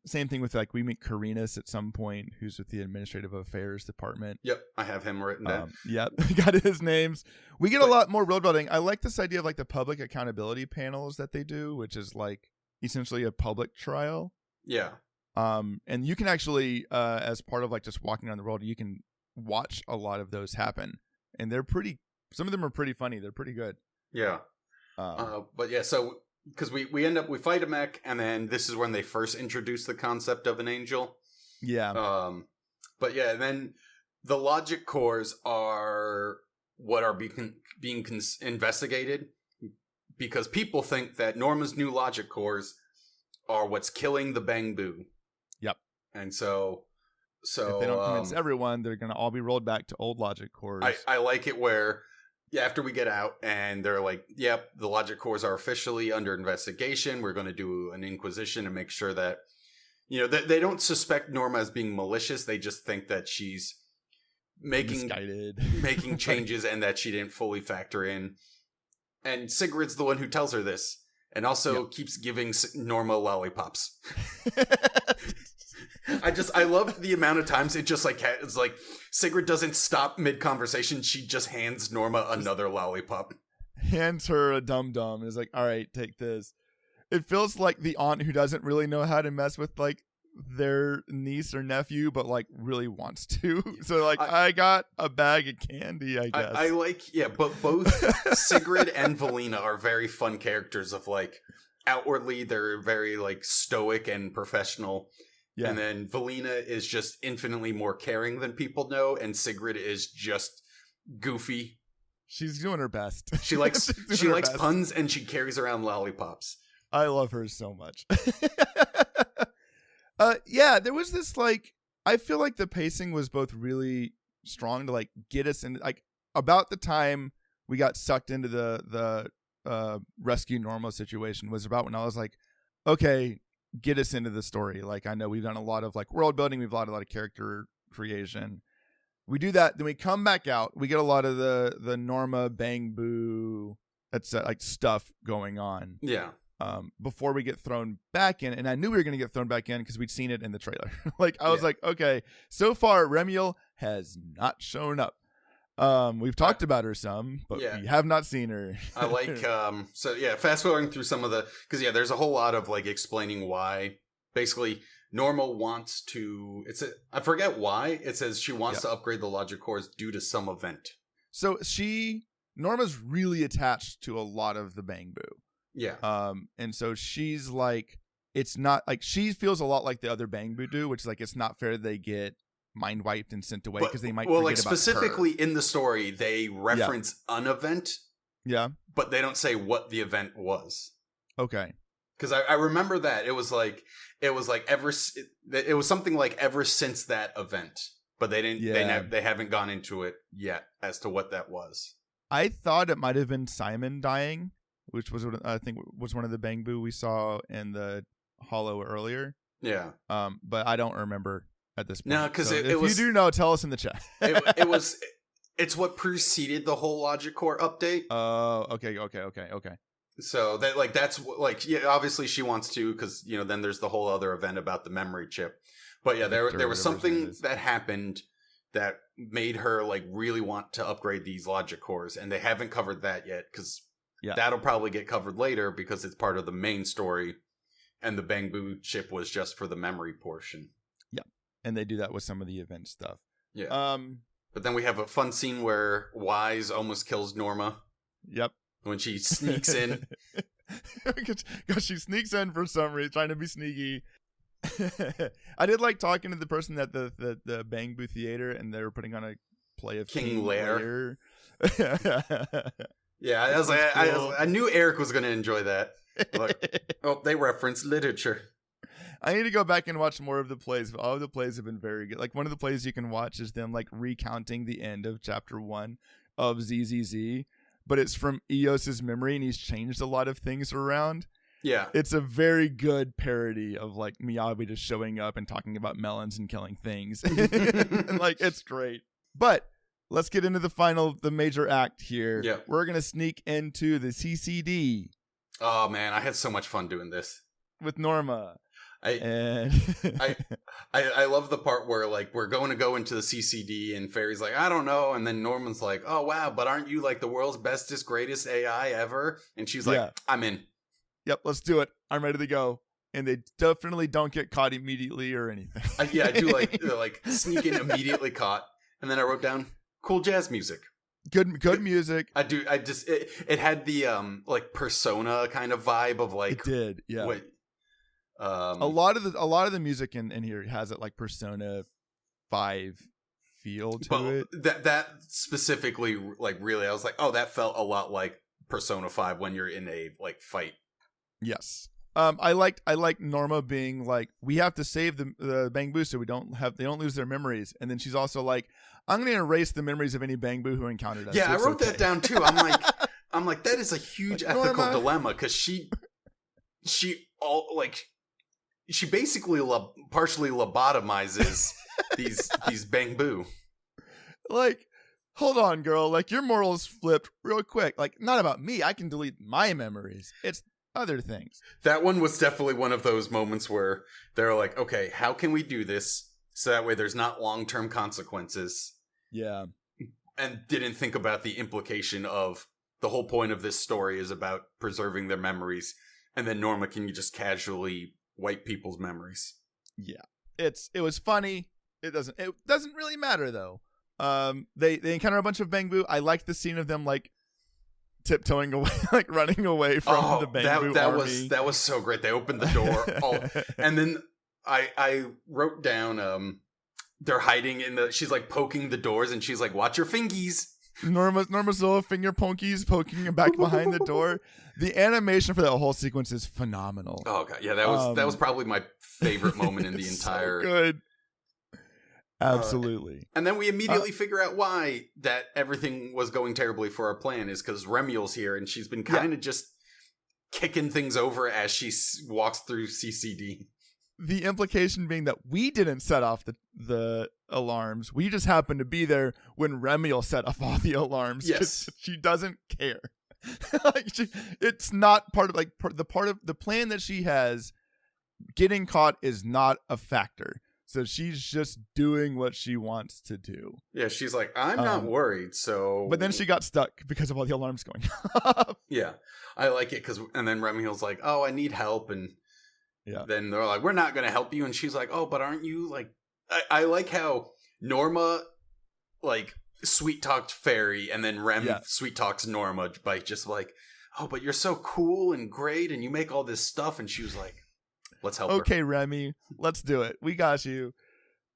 Same thing with we meet Carinus at some point, who's with the Administrative Affairs Department. Yep, I have him written down. Yep, got his names. We get a lot more world building. I like this idea of the public accountability panels that they do, which is essentially a public trial. Yeah. And you can actually, as part of just walking around the world, you can watch a lot of those happen, and some of them are pretty funny. They're pretty good. Yeah. But yeah, so. Because we fight a mech, and then this is when they first introduce the concept of an angel. Yeah. But yeah, and then the logic cores are what are being investigated, because people think that Norma's new logic cores are what's killing the Bangboo. Yep. And so if they don't convince everyone, they're going to all be rolled back to old logic cores. I like it where, after we get out and they're like, yep, the logic cores are officially under investigation. We're going to do an inquisition and make sure that, they don't suspect Norma as being malicious. They just think that she's making changes and that she didn't fully factor in. And Sigrid's the one who tells her this and also keeps giving Norma lollipops. I love the amount of times it's like Sigrid doesn't stop mid-conversation. She just hands Norma another lollipop. Hands her a dum-dum and is like, all right, take this. It feels like the aunt who doesn't really know how to mess with like their niece or nephew, but like really wants to. So like, I got a bag of candy, I guess. I like, but both Sigrid and Valina are very fun characters of like, outwardly they're very like stoic and professional. Yeah. And then Valina is just infinitely more caring than people know, and Sigrid is just goofy. She's doing her best. She likes puns, and she carries around lollipops. I love her so much. There was this like, I feel like the pacing was both really strong to like get us in, like about the time we got sucked into the rescue Norma situation was about when I was like, okay, get us into the story. Like, I know we've done a lot of like world building, we've done a lot of character creation. We do that, then we come back out, we get a lot of the Norma bang boo, that's like stuff going on. Yeah. Before we get thrown back in, and I knew we were going to get thrown back in because we'd seen it in the trailer. Like, I was like, okay, so far Remiel has not shown up. We've talked about her some, but we have not seen her. I like, fast forwarding through some of because there's a whole lot of like explaining why basically Norma wants to, I forget why, it says she wants to upgrade the logic cores due to some event. So Norma's really attached to a lot of the Bang Boo. Yeah. And so she's like, it's not like, she feels a lot like the other Bang Boo do, which is like, it's not fair they get mind wiped and sent away because they might forget like about specifically her. In the story they reference an event, but they don't say what the event was. Okay. Because I remember that it was something like ever since that event, but they didn't. They haven't gone into it yet as to what that was. I thought it might have been Simon dying, which was, I think, was one of the Bang Boo we saw in the Hollow earlier. Yeah. But I don't remember at this point. No, because if you do know, tell us in the chat. It's what preceded the whole logic core update. Oh, okay. So obviously she wants to, because then there's the whole other event about the memory chip. But there was something that happened that made her like really want to upgrade these logic cores, and they haven't covered that yet because that'll probably get covered later because it's part of the main story, and the Bang Boo chip was just for the memory portion. Yeah, and they do that with some of the event stuff. Yeah. But then we have a fun scene where Wise almost kills Norma. Yep. When she sneaks in. Because she sneaks in for some reason, trying to be sneaky. I did like talking to the person at the Bang Boo Theater, and they were putting on a play of King Lear. Yeah, I knew Eric was going to enjoy that. Like, they reference literature. I need to go back and watch more of the plays, but all of the plays have been very good. Like, one of the plays you can watch is them like recounting the end of chapter 1 of ZZZ, but it's from Eos's memory, and he's changed a lot of things around. Yeah. It's a very good parody of like Miyabi just showing up and talking about melons and killing things. And like, it's great. But let's get into the major act here. Yeah. We're going to sneak into the CCD. Oh man, I had so much fun doing this. With Norma. I love the part where like we're going to go into the CCD and Fairy's like, I don't know, and then Norman's like, oh wow, but aren't you like the world's bestest, greatest AI ever? And she's like, I'm in. Yep, let's do it. I'm ready to go. And they definitely don't get caught immediately or anything. I do like sneak in immediately caught, and then I wrote down cool jazz music. Good music. It had the like Persona kind of vibe of like it did, yeah. A lot of the music in here has it like Persona 5 feel to it. That specifically, like really, I was like, oh, that felt a lot like Persona 5 when you're in a like fight. Yes. I like Norma being like, we have to save the Bang Boo so they don't lose their memories. And then she's also like, I'm going to erase the memories of any Bang Boo who encountered us. Yeah, so I wrote that down too. I'm like, that is a huge ethical Norma. dilemma because she basically partially lobotomizes these Bang Boo. Like, hold on, girl. Like, your morals flipped real quick. Like, not about me. I can delete my memories. It's other things. That one was definitely one of those moments where they're like, okay, how can we do this so that way there's not long-term consequences? Yeah. And didn't think about the implication of the whole point of this story is about preserving their memories. And then Norma can just casually wipe people's memories. Yeah. It was funny. It doesn't really matter though. They encounter a bunch of Bang Boo. I liked the scene of them like tiptoeing away, like running away from the Bang Boo army. That was so great. They opened the door, and then I wrote down they're hiding she's like poking the doors, and she's like, "Watch your fingies." Norma's little finger pokies poking him back behind the door. The animation for that whole sequence is phenomenal. Oh god, yeah, that was probably my favorite moment in the entire. So good. Absolutely. And then we immediately figure out why that everything was going terribly for our plan is because Remuel's here and she's been kind of just kicking things over as she walks through CCD. The implication being that we didn't set off the alarms. We just happened to be there when Remuel set off all the alarms. Yes. She doesn't care. Like it's not part of the plan that she has. Getting caught is not a factor. So she's just doing what she wants to do. Yeah, she's like, I'm not worried, so... But then she got stuck because of all the alarms going off. Yeah, I like it, and then Remuel's like, oh, I need help, and then they're like, we're not going to help you, and she's like, oh, but aren't you, like... I like how Norma, like, sweet-talked Fairy, and then Rem sweet-talks Norma by just like, oh, but you're so cool and great, and you make all this stuff, and she was like... Let's help her. Okay, Remy, let's do it. We got you.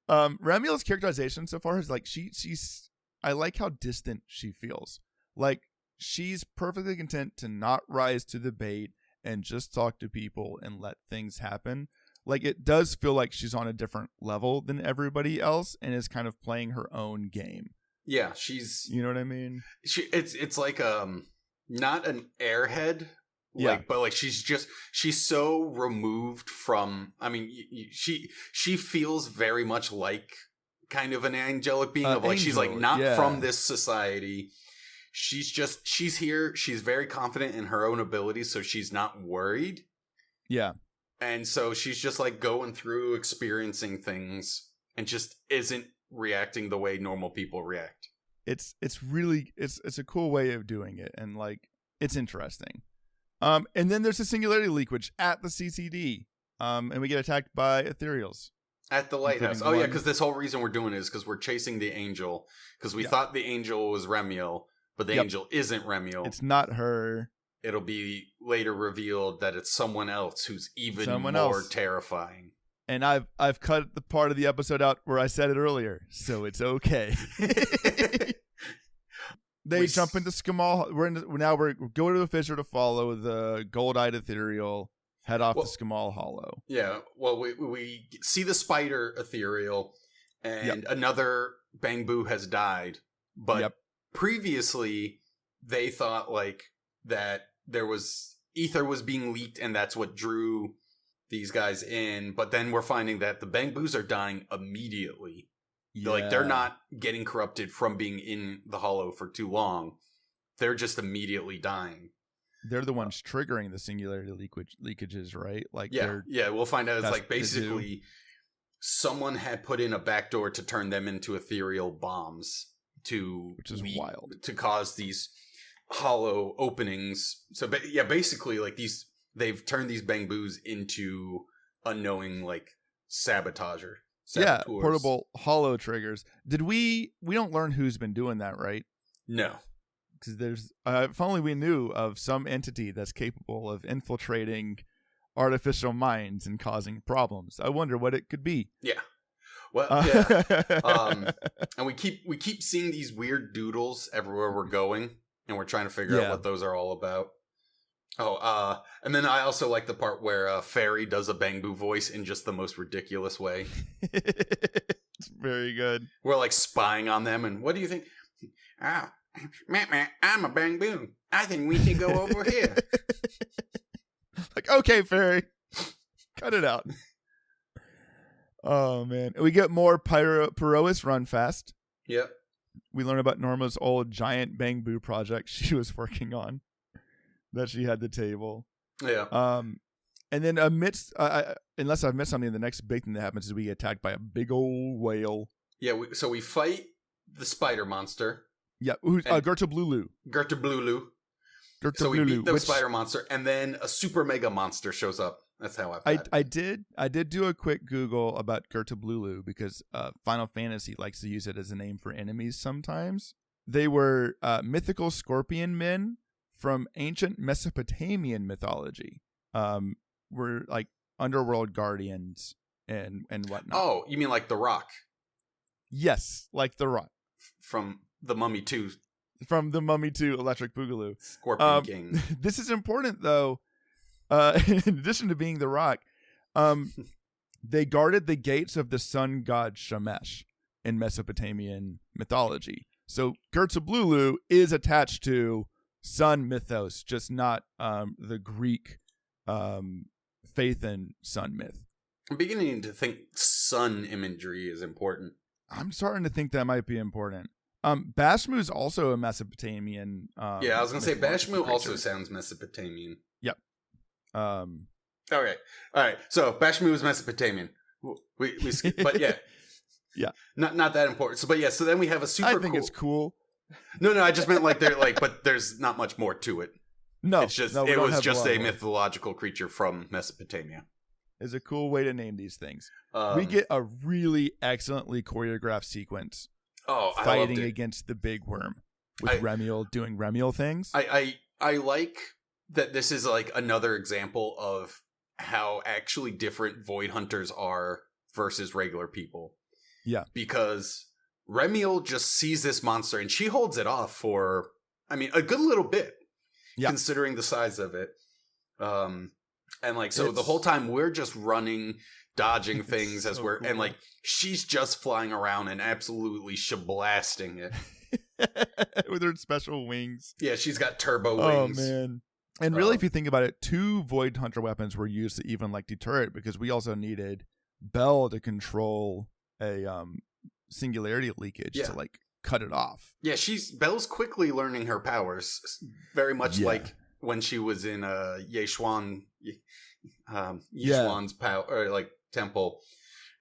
Remuel's characterization so far is like she's. I like how distant she feels. Like she's perfectly content to not rise to the bait and just talk to people and let things happen. Like it does feel like she's on a different level than everybody else and is kind of playing her own game. Yeah, she's. You know what I mean? It's like not an airhead. But like she's so removed from. I mean, she feels very much like kind of an angelic being of like she's like not from this society. She's here. She's very confident in her own abilities, so she's not worried. Yeah, and so she's just like going through experiencing things and just isn't reacting the way normal people react. It's really it's a cool way of doing it, and like it's interesting. And then there's a singularity leakage at the CCD. And we get attacked by ethereals. At the lighthouse. Oh, yeah, because this whole reason we're doing it is because we're chasing the angel. Because we thought the angel was Remuel, but the angel isn't Remuel. It's not her. It'll be later revealed that it's someone else who's even more terrifying. And I've cut the part of the episode out where I said it earlier, so it's okay. They jump into Skamal. We're going to the fissure to follow the gold-eyed ethereal. Head off to Skamal Hollow. Yeah. Well, we see the spider ethereal, and another Bang Boo has died. But previously, they thought like that there was ether was being leaked, and that's what drew these guys in. But then we're finding that the Bang Boos are dying immediately. Yeah. Like, they're not getting corrupted from being in the hollow for too long. They're just immediately dying. They're the ones triggering the singularity leakages, right? Like, we'll find out it's like basically someone had put in a backdoor to turn them into ethereal bombs which is wild, to cause these hollow openings. So basically like they've turned these Bang Boos into unknowing like saboteurs. Yeah, portable hollow triggers. We don't learn who's been doing that, right? No. Because there's, if only we knew of some entity that's capable of infiltrating artificial minds and causing problems. I wonder what it could be. Yeah. Well, yeah. And we keep seeing these weird doodles everywhere we're going, and we're trying to figure out what those are all about. And then I also like the part where Fairy does a Bangbu voice in just the most ridiculous way. It's very good. We're like spying on them, and what do you think? Oh, I'm a Bangbu. I think we should go over here. Like, okay, Fairy, cut it out. Oh man, we get more Pyrois run fast. Yep. We learn about Norma's old giant Bangbu project she was working on, that she had the table. Yeah. And then amidst, unless I've missed something, the next big thing that happens is we get attacked by a big old whale. Yeah. So we fight the spider monster. Yeah. Gertablulu. Gertablulu. So we beat the spider monster, and then a super mega monster shows up. That's how I did do a quick Google about Gertablulu because Final Fantasy likes to use it as a name for enemies sometimes. They were mythical scorpion men from ancient Mesopotamian mythology. Were like underworld guardians and whatnot. Oh, you mean like The Rock? Yes, like The Rock. From The Mummy 2. From The Mummy 2, Electric Boogaloo. Scorpion King. This is important, though. In addition to being The Rock, they guarded the gates of the sun god Shemesh in Mesopotamian mythology. So Gertablulu is attached to sun mythos, just not the Greek faith in sun myth. I'm beginning to think sun imagery is important. I'm starting to think that might be important. Bashmu is also a Mesopotamian. Yeah, I was gonna say Bashmu also sounds Mesopotamian. Yep. Okay. All right. So Bashmu is Mesopotamian. We but yeah. Yeah. Not that important. So but yeah. So then we have a super. I think it's cool. No, I just meant like they're like, but there's not much more to it. No, it's just it was just a mythological creature from Mesopotamia. It's a cool way to name these things. We get a really excellently choreographed sequence. Fighting against the big worm with Remiel doing Remiel things. I like that this is like another example of how actually different Void Hunters are versus regular people. Yeah, because Remiel just sees this monster and she holds it off for, I mean, a good little bit. Yeah. Considering the size of it. And like, so the whole time we're just running, dodging things as we're, cool. And like, she's just flying around and absolutely shablasting it. With her special wings. Yeah, she's got turbo wings. Oh, man. And really, if you think about it, 2 Void Hunter weapons were used to even like deter it because we also needed Bell to control a singularity leakage to like cut it off. Yeah, Belle's quickly learning her powers, very much like when she was in Yishuan's power or like temple,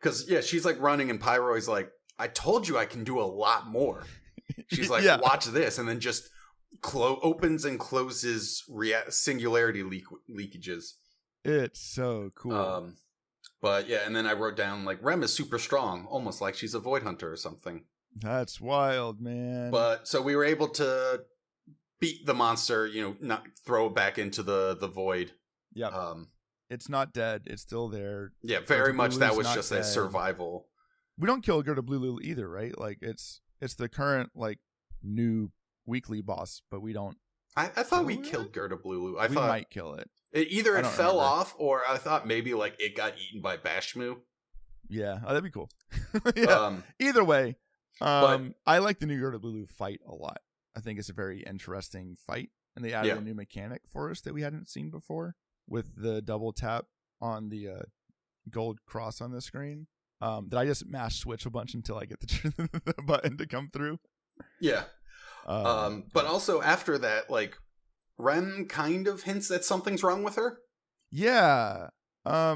because she's like running and Pyrois like, I told you I can do a lot more. She's like, watch this, and then just opens and closes singularity leakages. It's so cool. But yeah, and then I wrote down like Rem is super strong, almost like she's a Void Hunter or something. That's wild, man. But so we were able to beat the monster, not throw it back into the void. Yeah. It's not dead. It's still there. Yeah, very much that was just a survival. We don't kill Gertablulu either, right? Like it's the current like new weekly boss, but we don't. I thought we killed Gertablulu. I thought we might kill it. Either it fell off, or I thought maybe like it got eaten by Bashmu. Yeah, that'd be cool. Either way, I like the new Gertablulu fight a lot. I think it's a very interesting fight, and they added a new mechanic for us that we hadn't seen before with the double tap on the gold cross on the screen. That I just mash switch a bunch until I get the button to come through. Yeah. But also after that, like, Rem kind of hints that something's wrong with her. Yeah. I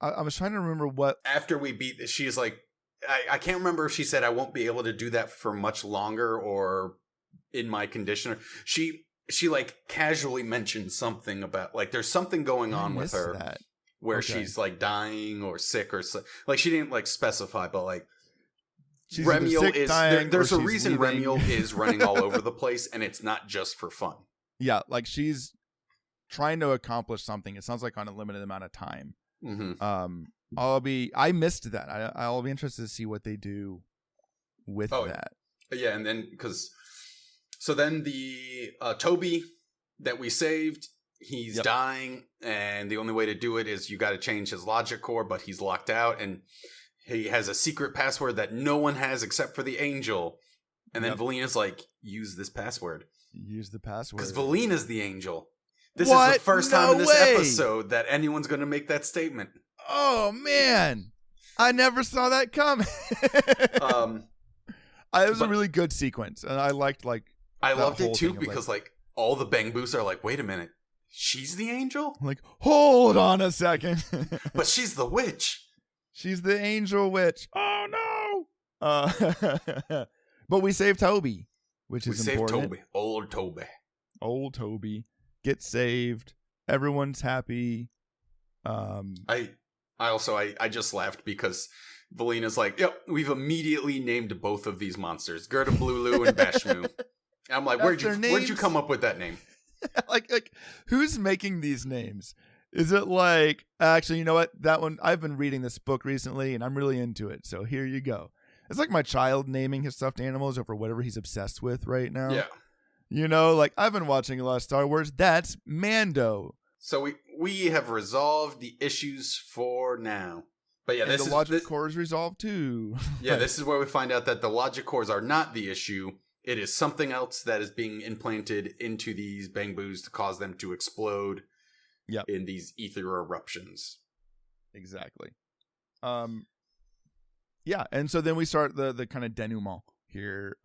was trying to remember what. After we beat, she's like, I can't remember if she said I won't be able to do that for much longer or in my conditioner. She like casually mentioned something about like there's something going on with her where she's like dying or sick or like she didn't like specify, but like she's Remiel is there's a reason leaving. Remiel is running all over the place, and it's not just for fun. Yeah, like she's trying to accomplish something. It sounds like on a limited amount of time. Mm-hmm. I missed that. I'll be interested to see what they do with that. Yeah, and then then the Toby that we saved, He's dying, and the only way to do it is you got to change his logic core, but he's locked out, and he has a secret password that no one has except for the angel. And then Valina's like, use this password. Use the password. Because Valina's the angel. This is the first time in this episode that anyone's going to make that statement. Oh, man. I never saw that coming. It was a really good sequence, and I liked, I loved it, too, because, all the Bang Boos are like, wait a minute. She's the angel? I'm like, hold on a second. But she's the witch. She's the angel witch. Oh, no. But we saved Toby, which is important. We saved Toby. Old Toby. Gets saved. Everyone's happy. I just laughed because Valina's like, yep, we've immediately named both of these monsters, Gerda Blulu and Bashmu. I'm like, where'd you come up with that name? like who's making these names? Is it like, actually, you know what? That one, I've been reading this book recently and I'm really into it. So here you go. It's like my child naming his stuffed animals over whatever he's obsessed with right now. Yeah. You know, like I've been watching a lot of Star Wars. That's Mando. So we have resolved the issues for now. But yeah, the logic core is resolved too. Yeah, this is where we find out that the logic cores are not the issue. It is something else that is being implanted into these Bang Boos to cause them to explode in these ether eruptions. Exactly. Yeah, and so then we start the kind of denouement here.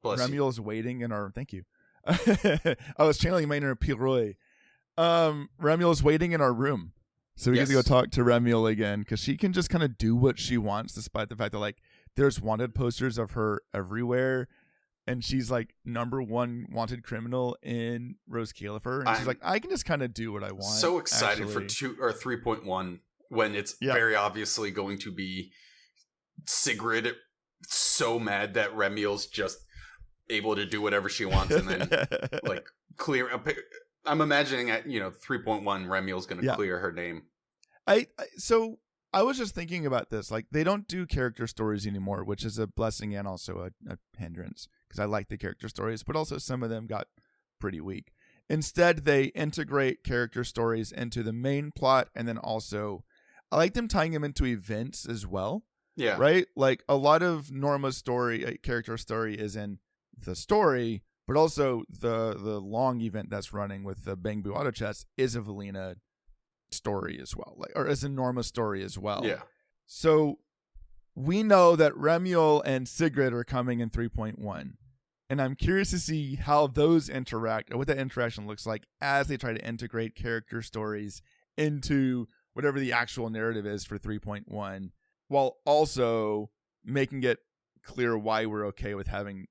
Remuel's waiting in our... Thank you. I was channeling my inner Pyrois. Remuel's waiting in our room. So we get to go talk to Remuel again, because she can just kind of do what she wants, despite the fact that there's wanted posters of her everywhere. And she's number one wanted criminal in Roscaelifer. And she's like, I can just kind of do what I want. So excited for 3.1 when it's very obviously going to be Sigrid. So mad that Remuel's just able to do whatever she wants and then clear. I'm imagining at 3.1 Remuel's going to clear her name. So I was just thinking about this. They don't do character stories anymore, which is a blessing and also a hindrance, because I like the character stories, but also some of them got pretty weak. Instead, they integrate character stories into the main plot, and then also I like them tying them into events as well. Yeah. Right? A lot of Norma's story, character story, is in the story, but also the long event that's running with the Bang Boo Auto Chess is a Valina story as well, or is a Norma story as well. Yeah. So we know that Remuel and Sigrid are coming in 3.1, and I'm curious to see how those interact, or what that interaction looks like as they try to integrate character stories into whatever the actual narrative is for 3.1, while also making it clear why we're okay with having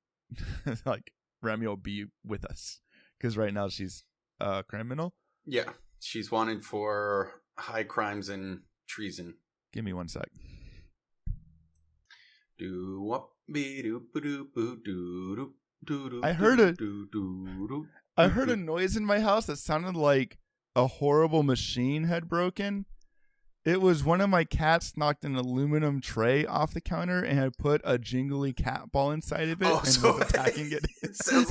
Remuel be with us, because right now she's a criminal. Yeah. She's wanted for high crimes and treason. Give me one sec. I heard a noise in my house that sounded like a horrible machine had broken. It was one of my cats knocked an aluminum tray off the counter and had put a jingly cat ball inside of it and was attacking it. It sounds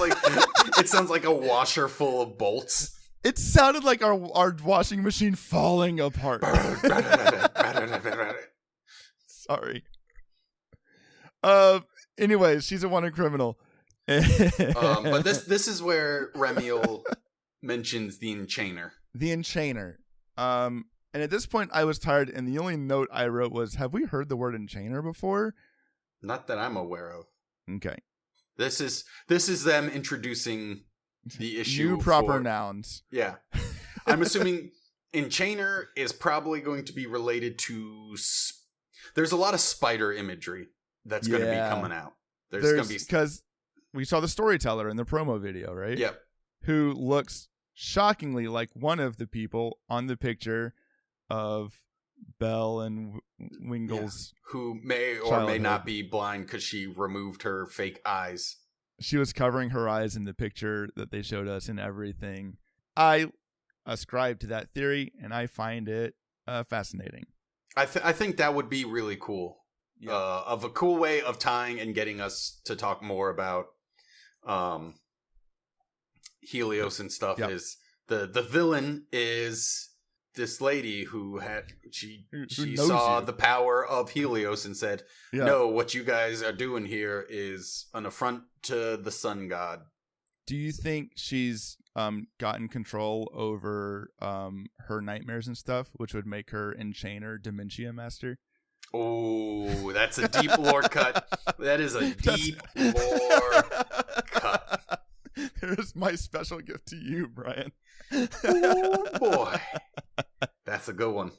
like a washer full of bolts. It sounded like our washing machine falling apart. Sorry. Anyways, she's a wanted criminal. But this is where Remuel mentions the Enchainer. The Enchainer. And at this point, I was tired, and the only note I wrote was, have we heard the word Enchainer before? Not that I'm aware of. Okay. This is them introducing the issue. New proper nouns. Yeah. I'm assuming Enchainer is probably going to be related to... There's a lot of spider imagery that's going to be coming out. There's going to be... Because we saw the storyteller in the promo video, right? Yep. Who looks shockingly like one of the people on the picture of Belle and Wingle's who may or childhood. May not be blind because she removed her fake eyes. She was covering her eyes in the picture that they showed us and everything. I ascribe to that theory, and I find it fascinating. I think that would be really cool. Yeah. Of a cool way of tying and getting us to talk more about Helios and stuff is the villain is this lady who she knows saw you. the power of Helios and said, no, what you guys are doing here is an affront to the sun god. Do you think she's gotten control over her nightmares and stuff, which would make her Enchainer Dementia Master? Oh, that's a deep lore cut. That is a deep lore cut. Here's my special gift to you, Brian. Oh, boy. That's a good one.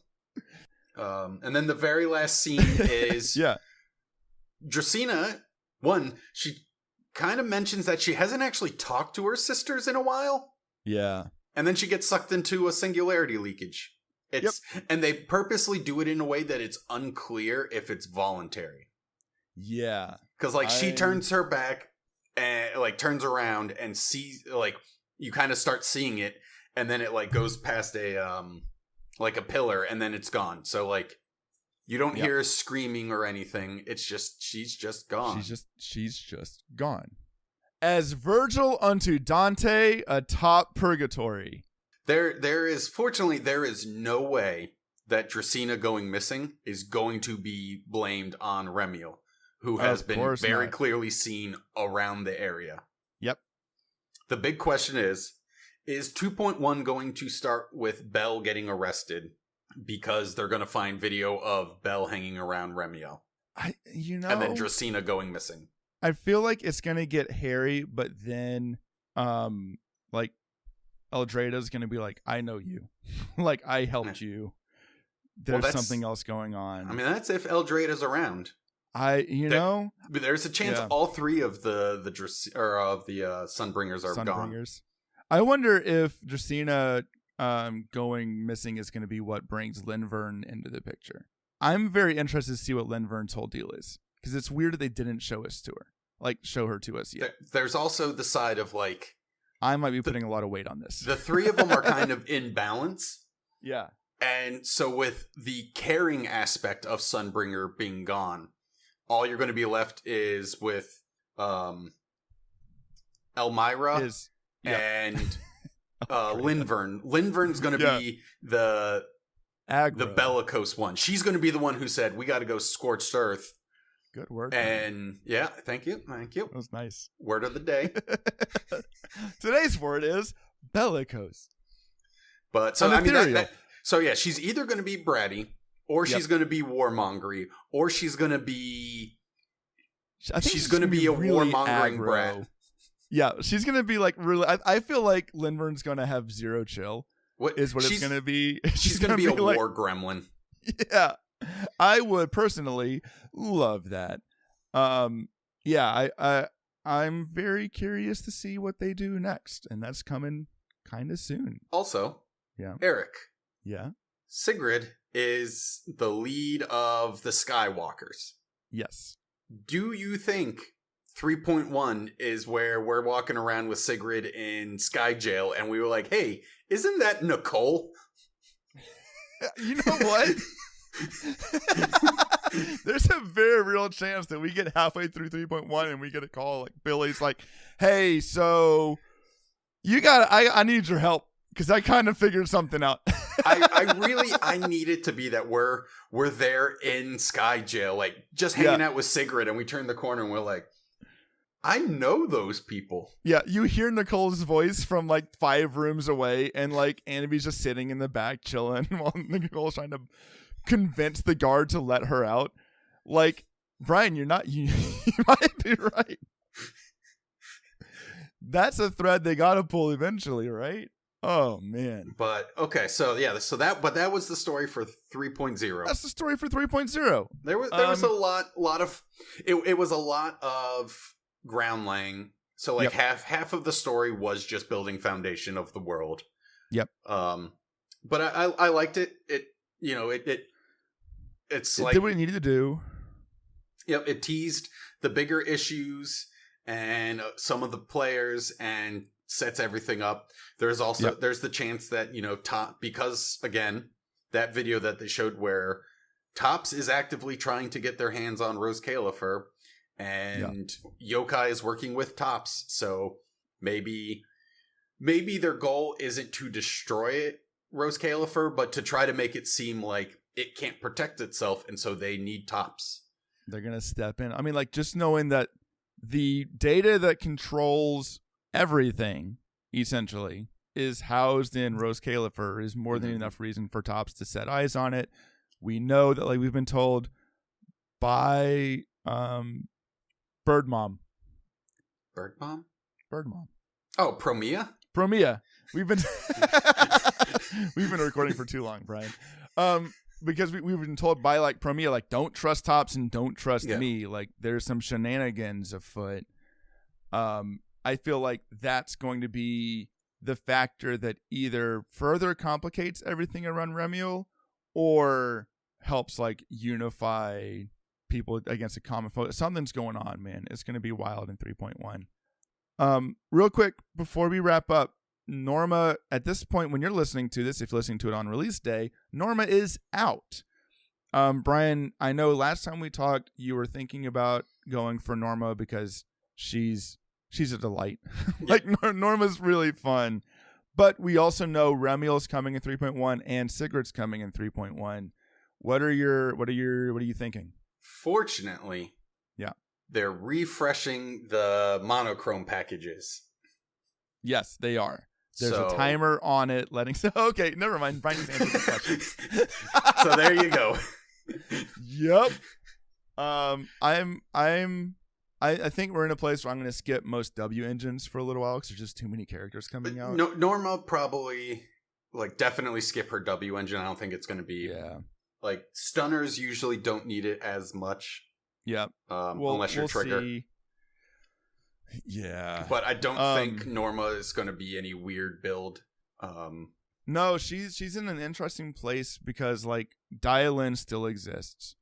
And then the very last scene is Dracaena. She kind of mentions that she hasn't actually talked to her sisters in a while. Yeah. And then she gets sucked into a singularity leakage. And they purposely do it in a way that it's unclear if it's voluntary. Yeah. Because she turns her back and turns around and sees, you kind of start seeing it, and then it goes past a pillar, and then it's gone. So you don't hear her screaming or anything. It's just she's just gone. She's just gone. As Virgil unto Dante atop purgatory. There is no way that Dracaena going missing is going to be blamed on Remiel, who has been very clearly seen around the area. Yep. The big question is 2.1 going to start with Belle getting arrested because they're going to find video of Belle hanging around Remiel? And then Dracaena going missing. I feel like it's going to get hairy, but then Eldrada's going to be like, I know you. I helped you. There's something else going on. I mean, that's if Eldrada's around. But there's a chance all three of the Sunbringers are gone. I wonder if Dracaena going missing is going to be what brings Linvern into the picture. I'm very interested to see what Linvern's whole deal is, because it's weird that they didn't show her to us yet. There's also the side of I might be putting a lot of weight on this. The three of them are kind of in balance. Yeah. And so with the caring aspect of Sunbringer being gone, all you're going to be left is with Elmira and Linvern. Linvern's going to be the bellicose one. She's going to be the one who said, we got to go scorched earth. Good work. And thank you. That was nice. Word of the day. Today's word is bellicose. But she's either going to be bratty, or she's going to be warmongery, or she's going to be she's going to be a really warmongering brat. Yeah, she's going to be really. I feel like Linvern's going to have zero chill. It's going to be. She's going to be a war gremlin. Yeah. I would personally love that. I'm very curious to see what they do next, and that's coming kind of soon. Also, Eric. Yeah. Sigrid is the lead of the Skywalkers. Yes. Do you think 3.1 is where we're walking around with Sigrid in Sky Jail, and we were like, hey, isn't that Nicole? You know what? There's a very real chance that we get halfway through 3.1 and we get a call Billy's like, hey, so I need your help because I kind of figured something out. I need it to be that we're there in Sky Jail, just hanging out with Sigrid, and we turn the corner and we're like, I know those people. Yeah, you hear Nicole's voice from 5 rooms away, and Annabie's just sitting in the back chilling while Nicole's trying to convince the guard to let her out. Brian, you might be right. That's a thread they gotta pull eventually, right? Oh man. But okay, that was the story for 3.0. That's the story for 3.0. There was a lot of it was a lot of ground laying. So half of the story was just building foundation of the world. Yep. But I liked it. It did what it needed to do. Yep, it teased the bigger issues and some of the players and sets everything up. There's also there's the chance that because again that video that they showed where Topps is actively trying to get their hands on Roscaelifer, and Yokai is working with Topps, so maybe maybe their goal isn't to destroy it, Roscaelifer, but to try to make it seem like it can't protect itself, and so they need tops. They're going to step in. I mean, like, just knowing that the data that controls everything, essentially, is housed in Roscaelifer is more than enough reason for tops to set eyes on it. We know that, like, we've been told by Bird Mom. Bird Mom? Bird Mom. Oh, Promia? Promia. We've been recording for too long, Brian. Because we've been told by, like, Promia, like, don't trust tops and don't trust me. Like, there's some shenanigans afoot. I feel like that's going to be the factor that either further complicates everything around Remiel or helps, like, unify people against a common foe. Something's going on, man. It's going to be wild in 3.1. Real quick, before we wrap up, Norma, at this point, when you're listening to this, if you're listening to it on release day, Norma is out. Brian, I know last time we talked, you were thinking about going for Norma because she's a delight. Like, Norma's really fun. But we also know Remiel's coming in 3.1 and Sigurd's coming in 3.1. What are you thinking? Fortunately, they're refreshing the monochrome packages. Yes, they are. There's a timer on it letting. Okay, never mind. Brian just answered the question. So there you go. Yep. I think we're in a place where I'm going to skip most W engines for a little while because there's just too many characters coming out. Norma probably, like, definitely skip her W engine. I don't think it's going to be. Yeah. Like, stunners usually don't need it as much. Yeah. Unless you're trigger. See. Yeah. But I don't think Norma is going to be any weird build. No, she's in an interesting place because, like, Dial-In still exists.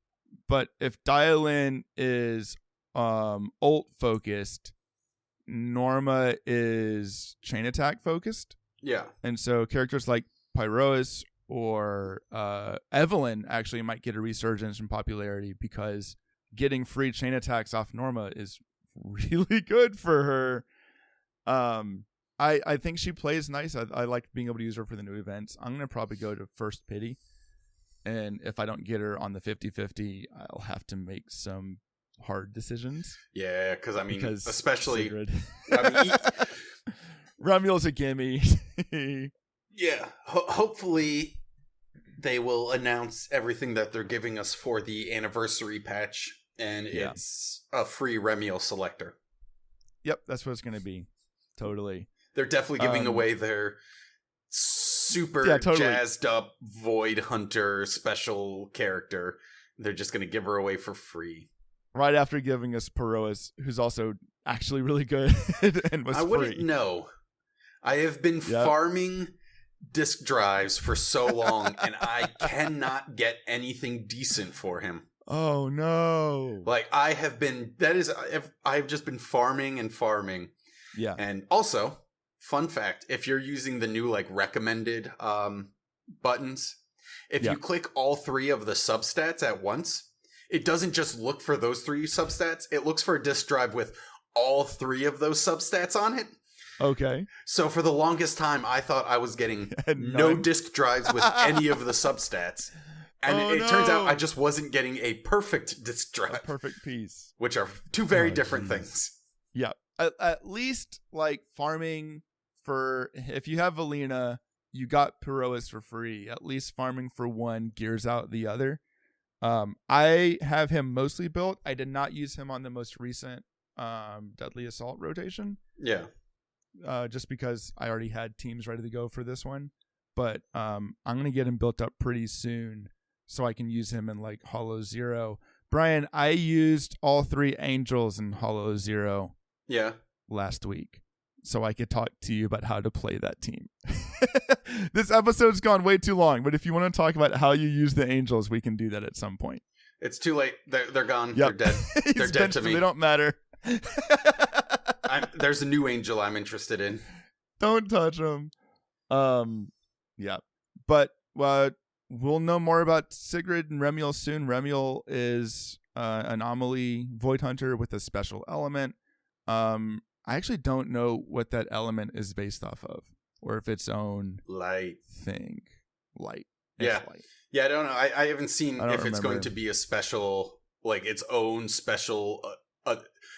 But if Dial-In is ult focused, Norma is chain attack focused. Yeah. And so characters like Pyrois or Evelyn actually might get a resurgence in popularity because getting free chain attacks off Norma is really good for her. I think she plays nice. I like being able to use her for the new events. I'm going to probably go to First Pity. And if I don't get her on the 50-50, I'll have to make some hard decisions. Yeah, because especially Remiel's a gimme. Yeah, hopefully they will announce everything that they're giving us for the anniversary patch, and it's a free Remiel selector. Yep, that's what it's going to be. Totally. They're definitely giving away their super jazzed up Void Hunter special character. They're just going to give her away for free. Right after giving us Pyrois, who's also actually really good and was free. I wouldn't know. I have been farming disk drives for so long, and I cannot get anything decent for him. Oh, no. Like, I've just been farming and farming. Yeah. And also, fun fact, if you're using the new, like, recommended buttons, if you click all three of the substats at once, it doesn't just look for those three substats. It looks for a disk drive with all three of those substats on it. Okay. So for the longest time, I thought I was getting no disk drives with any of the substats. And it turns out I just wasn't getting a perfect disk drive. A perfect piece. Which are two very different things. Yeah. At least, like, farming for... If you have Valina, you got Pyrois for free. At least farming for one gears out the other. I have him mostly built. I did not use him on the most recent Deadly Assault rotation. Yeah. Just because I already had teams ready to go for this one. But I'm going to get him built up pretty soon so I can use him in, like, Hollow Zero. Brian, I used all three Angels in Hollow Zero last week so I could talk to you about how to play that team. This episode's gone way too long, but if you want to talk about how you use the Angels, we can do that at some point. It's too late. They're gone. Yep. They're dead. They're dead to me. They don't matter. There's a new Angel I'm interested in. Don't touch them. Yeah. But we'll know more about Sigrid and Remiel soon. Remiel is anomaly Void Hunter with a special element. I actually don't know what that element is based off of, or if its own light thing. Light. Yeah. Light. Yeah, I don't know. I haven't seen if it's going remember. to be a special, like its own special.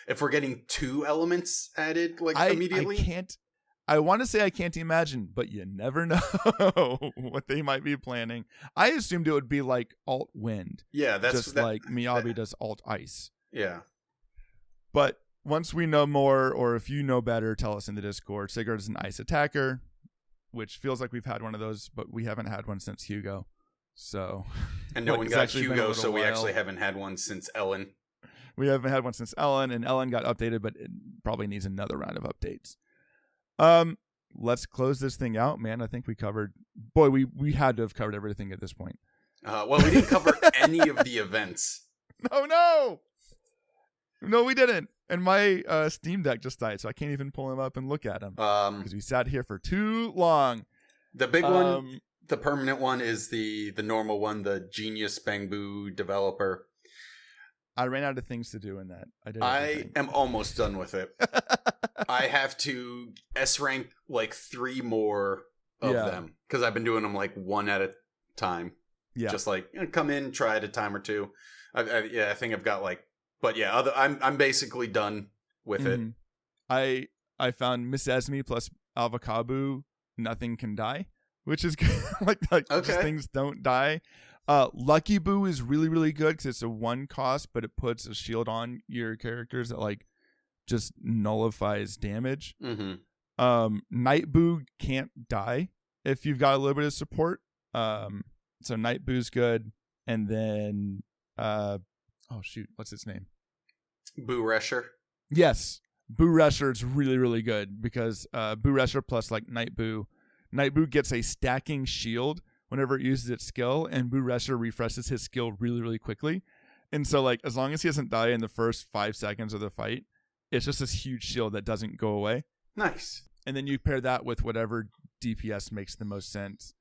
If we're getting 2 elements added, like immediately. I want to say I can't imagine, but you never know what they might be planning. I assumed it would be like alt wind. Yeah, that's just like Miyabi does alt ice. Yeah. But once we know more, or if you know better, tell us in the Discord. Sigurd is an ice attacker, which feels like we've had one of those, but we haven't had one since Hugo. So, and no one got Hugo, so we actually haven't had one since Ellen. We haven't had one since Ellen, and Ellen got updated, but it probably needs another round of updates. Let's close this thing out, man. I think we covered. Boy, we had to have covered everything at this point. Well, we didn't cover any of the events. No, we didn't. And my Steam Deck just died, so I can't even pull him up and look at him because we sat here for too long. The big one, the permanent one, is the normal one, the Genius Bangbu developer. I ran out of things to do in that. I am almost done with it. I have to S-rank like 3 more of them because I've been doing them like 1 at a time. Yeah, just like come in, try it a time or 2. I think I've got like, but yeah, I'm basically done with it. I found Miss Esme plus Avakabu, nothing can die, which is good. like okay. Just things don't die. Lucky Boo is really, really good because it's a 1 cost, but it puts a shield on your characters that like just nullifies damage. Night Boo can't die if you've got a little bit of support. So Night Boo's good. And then, what's its name? Boo Resher. Yes. Boo Resher is really, really good because Boo Resher plus like Night Boo gets a stacking shield whenever it uses its skill, and Boo Resher refreshes his skill really, really quickly. And so, like, as long as he doesn't die in the first 5 seconds of the fight, it's just this huge shield that doesn't go away. Nice. And then you pair that with whatever DPS makes the most sense.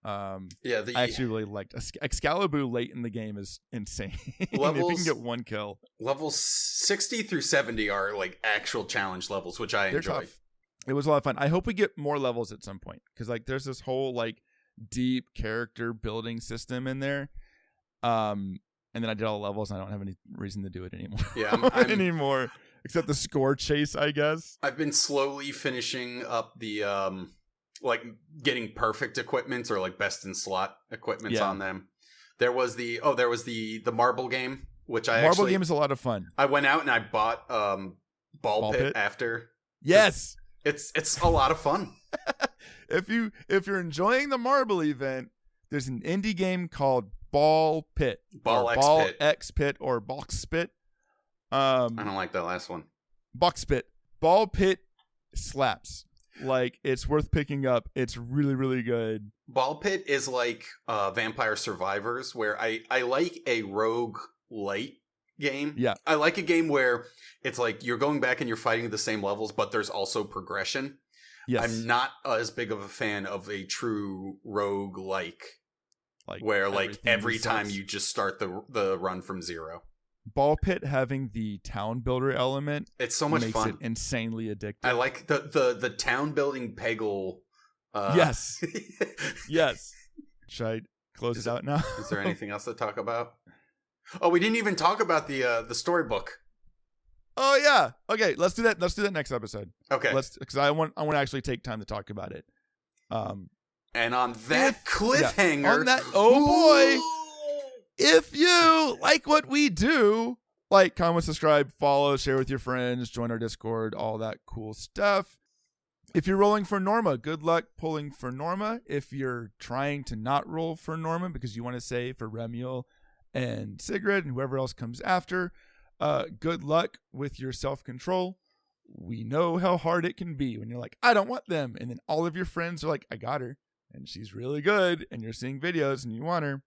I actually really liked Excalibur late in the game is insane. If you can get 1 kill. Levels 60 through 70 are, like, actual challenge levels, which I enjoy. Tough. It was a lot of fun. I hope we get more levels at some point because, like, there's this whole, like, deep character building system in there, and then I did all the levels and I don't have any reason to do it anymore. Anymore, except the score chase, I guess. I've been slowly finishing up the like getting perfect equipments or like best in slot equipments on them. There was the marble game, which marble game is a lot of fun. I went out and I bought ball pit after. Yes, it's a lot of fun. If you're enjoying the marble event, there's an indie game called Ball Pit. Ball X Pit or Box Pit. I don't like that last one. Box Pit. Ball Pit slaps. Like, it's worth picking up. It's really, really good. Ball Pit is like Vampire Survivors, where I like a rogue light game. Yeah. I like a game where it's like you're going back and you're fighting the same levels, but there's also progression. Yes. I'm not as big of a fan of a true rogue like where like every time you just start the run from 0. Ball Pit having the town builder element, it's so much makes fun. It insanely addictive. I like the town building Peggle. Yes. Yes. Should I close it out now? Is there anything else to talk about? Oh, we didn't even talk about the storybook. Oh yeah. Okay, let's do that. Let's do that next episode. Okay. Because I want to actually take time to talk about it. And on that cliffhanger, on that, oh boy, if you like what we do, like, comment, subscribe, follow, share with your friends, join our Discord, all that cool stuff. If you're rolling for Norma, good luck pulling for Norma. If you're trying to not roll for Norma because you want to save for Remiel and Sigrid and whoever else comes after, good luck with your self-control. We know how hard it can be when you're like, I don't want them. And then all of your friends are like, I got her. And she's really good. And you're seeing videos and you want her.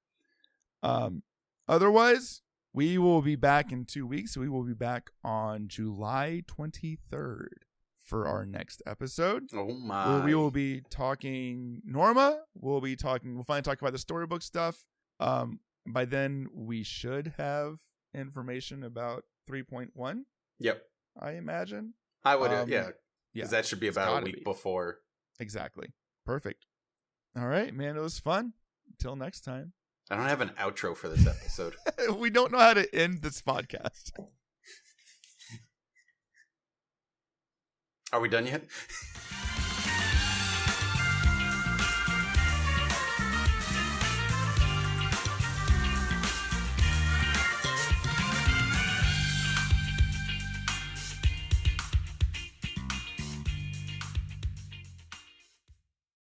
Otherwise, we will be back in 2 weeks. We will be back on July 23rd for our next episode. Oh my. Where we will be talking Norma. We'll finally talk about the storybook stuff. By then we should have information about 3.1. Yep. I imagine. I would, yeah. Because that should be it's about a gotta week be. before. Exactly. Perfect. All right, man. It was fun. Until next time. I don't have an outro for this episode. We don't know how to end this podcast. Are we done yet?